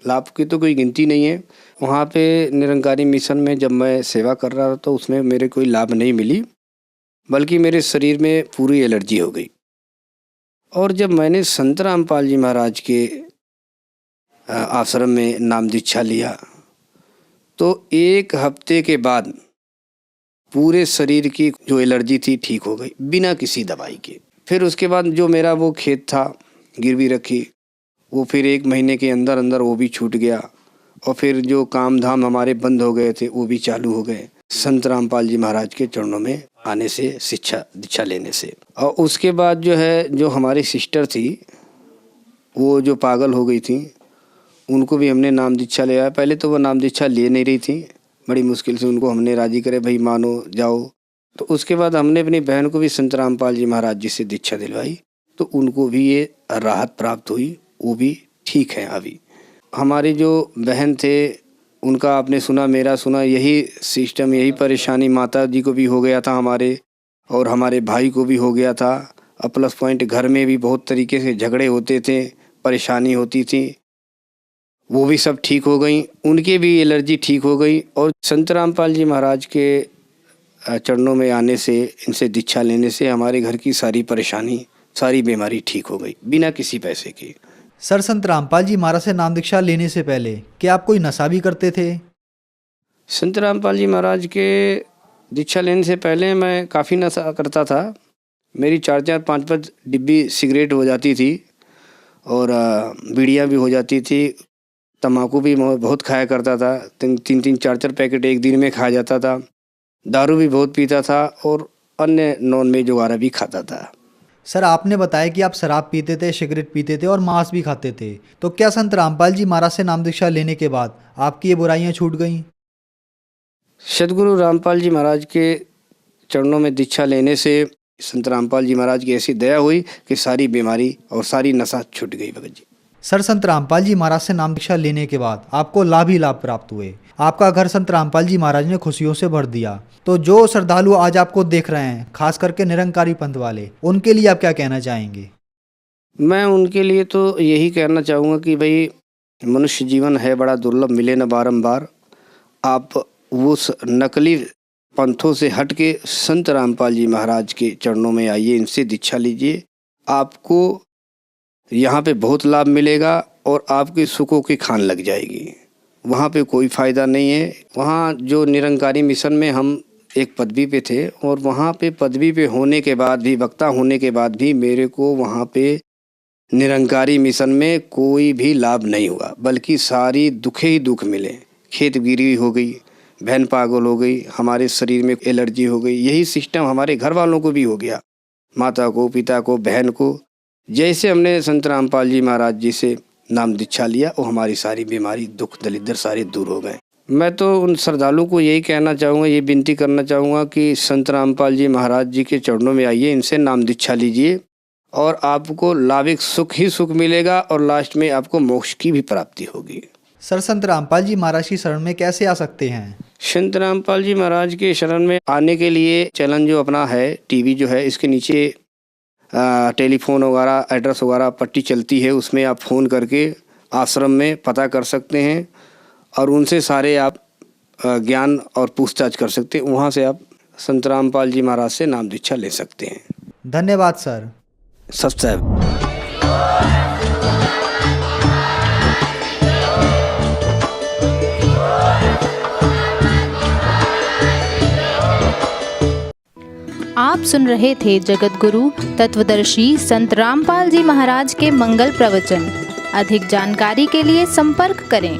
लाभ की तो कोई गिनती नहीं है। वहाँ पे निरंकारी मिशन में जब मैं सेवा कर रहा था तो उसमें मेरे कोई लाभ नहीं मिली, बल्कि मेरे शरीर में पूरी एलर्जी हो गई। और जब मैंने संत रामपाल जी महाराज के आश्रम में नाम दीक्षा लिया तो 1 हफ्ते के बाद पूरे शरीर की जो एलर्जी थी ठीक हो गई, बिना किसी दवाई के। फिर उसके बाद जो मेरा वो खेत था गिरवी रखी, वो फिर 1 महीने के अंदर अंदर वो भी छूट गया। और फिर जो काम धाम हमारे बंद हो गए थे वो भी चालू हो गए, संत रामपाल जी महाराज के चरणों में आने से, शिक्षा दीक्षा लेने से। और उसके बाद जो है, जो हमारी सिस्टर थी वो जो पागल हो गई थी, उनको भी हमने नाम दीक्षा लिया। पहले तो वो नाम दीक्षा ले नहीं रही थी, बड़ी मुश्किल से उनको हमने राजी करे, भाई मानो जाओ। तो उसके बाद हमने अपनी बहन को भी संत रामपाल जी महाराज जी से दीक्षा दिलवाई, तो उनको भी ये राहत प्राप्त हुई, वो भी ठीक है। अभी हमारे जो बहन थे उनका आपने सुना, मेरा सुना, यही सिस्टम, यही परेशानी माता जी को भी हो गया था हमारे, और हमारे भाई को भी हो गया था। और प्लस पॉइंट घर में भी बहुत तरीके से झगड़े होते थे, परेशानी होती थी, वो भी सब ठीक हो गई, उनकी भी एलर्जी ठीक हो गई। और संत रामपाल जी महाराज के चरणों में आने से, इनसे दीक्षा लेने से हमारे घर की सारी परेशानी, सारी बीमारी ठीक हो गई, बिना किसी पैसे के। सर संत रामपाल जी महाराज से नाम दीक्षा लेने से पहले क्या आप कोई नशा भी करते थे? संत रामपाल जी महाराज के दीक्षा लेने से पहले मैं काफ़ी नशा करता था। मेरी 4-4, 5-5 डिब्बी सिगरेट हो जाती थी, और बीड़ियाँ भी हो जाती थी। तम्बाकू भी बहुत खाया करता था, 3-3, 4-4 पैकेट एक दिन में खा जाता था। दारू भी बहुत पीता था, और अन्य नॉन वेज वगैरह भी खाता था। सर आपने बताया कि आप शराब पीते थे, सिगरेट पीते थे और मांस भी खाते थे। तो क्या संत रामपाल जी महाराज से नाम दीक्षा लेने के बाद आपकी ये बुराइयां छूट गईं? सदगुरु रामपाल जी महाराज के चरणों में दीक्षा लेने से संत रामपाल जी महाराज की ऐसी दया हुई कि सारी बीमारी और सारी नशा छूट गई भगत जी। सर संत रामपाल जी महाराज से नाम दीक्षा लेने के बाद आपको लाभ ही लाभ प्राप्त हुए। आपका घर संत रामपाल जी महाराज ने खुशियों से भर दिया। तो जो श्रद्धालु आज आपको देख रहे हैं, खास करके निरंकारी पंथ वाले, उनके लिए आप क्या कहना चाहेंगे? मैं उनके लिए तो यही कहना चाहूँगा कि भाई, मनुष्य जीवन है बड़ा दुर्लभ, मिले न बारंबार। आप उस नकली पंथों से हट के संत रामपाल जी महाराज के चरणों में आइए, इनसे दीक्षा लीजिए। आपको यहाँ पे बहुत लाभ मिलेगा और आपके सुखों की खान लग जाएगी। वहाँ पे कोई फ़ायदा नहीं है। वहाँ जो निरंकारी मिशन में हम एक पदवी पे थे, और वहाँ पे पदवी पे होने के बाद भी, वक्ता होने के बाद भी मेरे को वहाँ पे निरंकारी मिशन में कोई भी लाभ नहीं हुआ, बल्कि सारी दुखे ही दुख मिले। खेत गिरी हो गई, बहन पागल हो गई, हमारे शरीर में एलर्जी हो गई। यही सिस्टम हमारे घर वालों को भी हो गया, माता को, पिता को, बहन को। जैसे हमने संत रामपाल जी महाराज जी से नाम दीक्षा लिया, वो हमारी सारी बीमारी, दुख, दलिद्र सारे दूर हो गए। मैं तो उन श्रद्धालुओं को यही कहना चाहूँगा, ये विनती करना चाहूँगा कि संत रामपाल जी महाराज जी के चरणों में आइए, इनसे नाम दीक्षा लीजिए, और आपको लाभिक सुख ही सुख मिलेगा, और लास्ट में आपको मोक्ष की भी प्राप्ति होगी। सर संत रामपाल जी महाराज की शरण में कैसे आ सकते हैं? संत रामपाल जी महाराज के शरण में आने के लिए चैनल जो अपना है, टीवी जो है, इसके नीचे टेलीफोन वगैरह, एड्रेस वगैरह पट्टी चलती है, उसमें आप फ़ोन करके आश्रम में पता कर सकते हैं, और उनसे सारे आप ज्ञान और पूछताछ कर सकते हैं। वहाँ से आप संत रामपाल जी महाराज से नाम दीक्षा ले सकते हैं। धन्यवाद सर। सब्सक्राइब। आप सुन रहे थे जगत गुरु तत्वदर्शी संत रामपाल जी महाराज के मंगल प्रवचन। अधिक जानकारी के लिए संपर्क करें।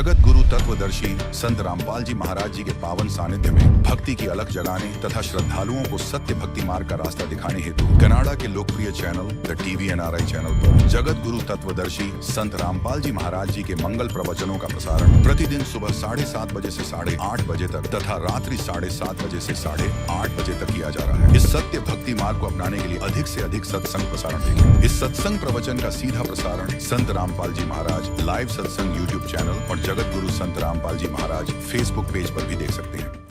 जगत गुरु तत्वदर्शी संत रामपाल जी महाराज जी के पावन सानिध्य में भक्ति की अलख जगाने तथा श्रद्धालुओं को सत्य भक्ति मार्ग का रास्ता दिखाने हेतु कनाडा के लोकप्रिय चैनल द TVNRI चैनल पर जगत गुरु तत्वदर्शी संत रामपाल जी महाराज जी के मंगल प्रवचनों का प्रसारण प्रतिदिन सुबह 7:30 बजे से 8:30 बजे तक तथा रात्रि 7:30 बजे से 8:30 बजे तक किया जा रहा है। इस सत्य भक्ति मार्ग को अपनाने के लिए अधिक से अधिक सत्संग प्रसारण देखें। इस सत्संग प्रवचन का सीधा प्रसारण संत रामपाल जी महाराज लाइव सत्संग YouTube चैनल और जगत गुरु संत रामपाल जी महाराज Facebook पेज पर भी देख सकते हैं।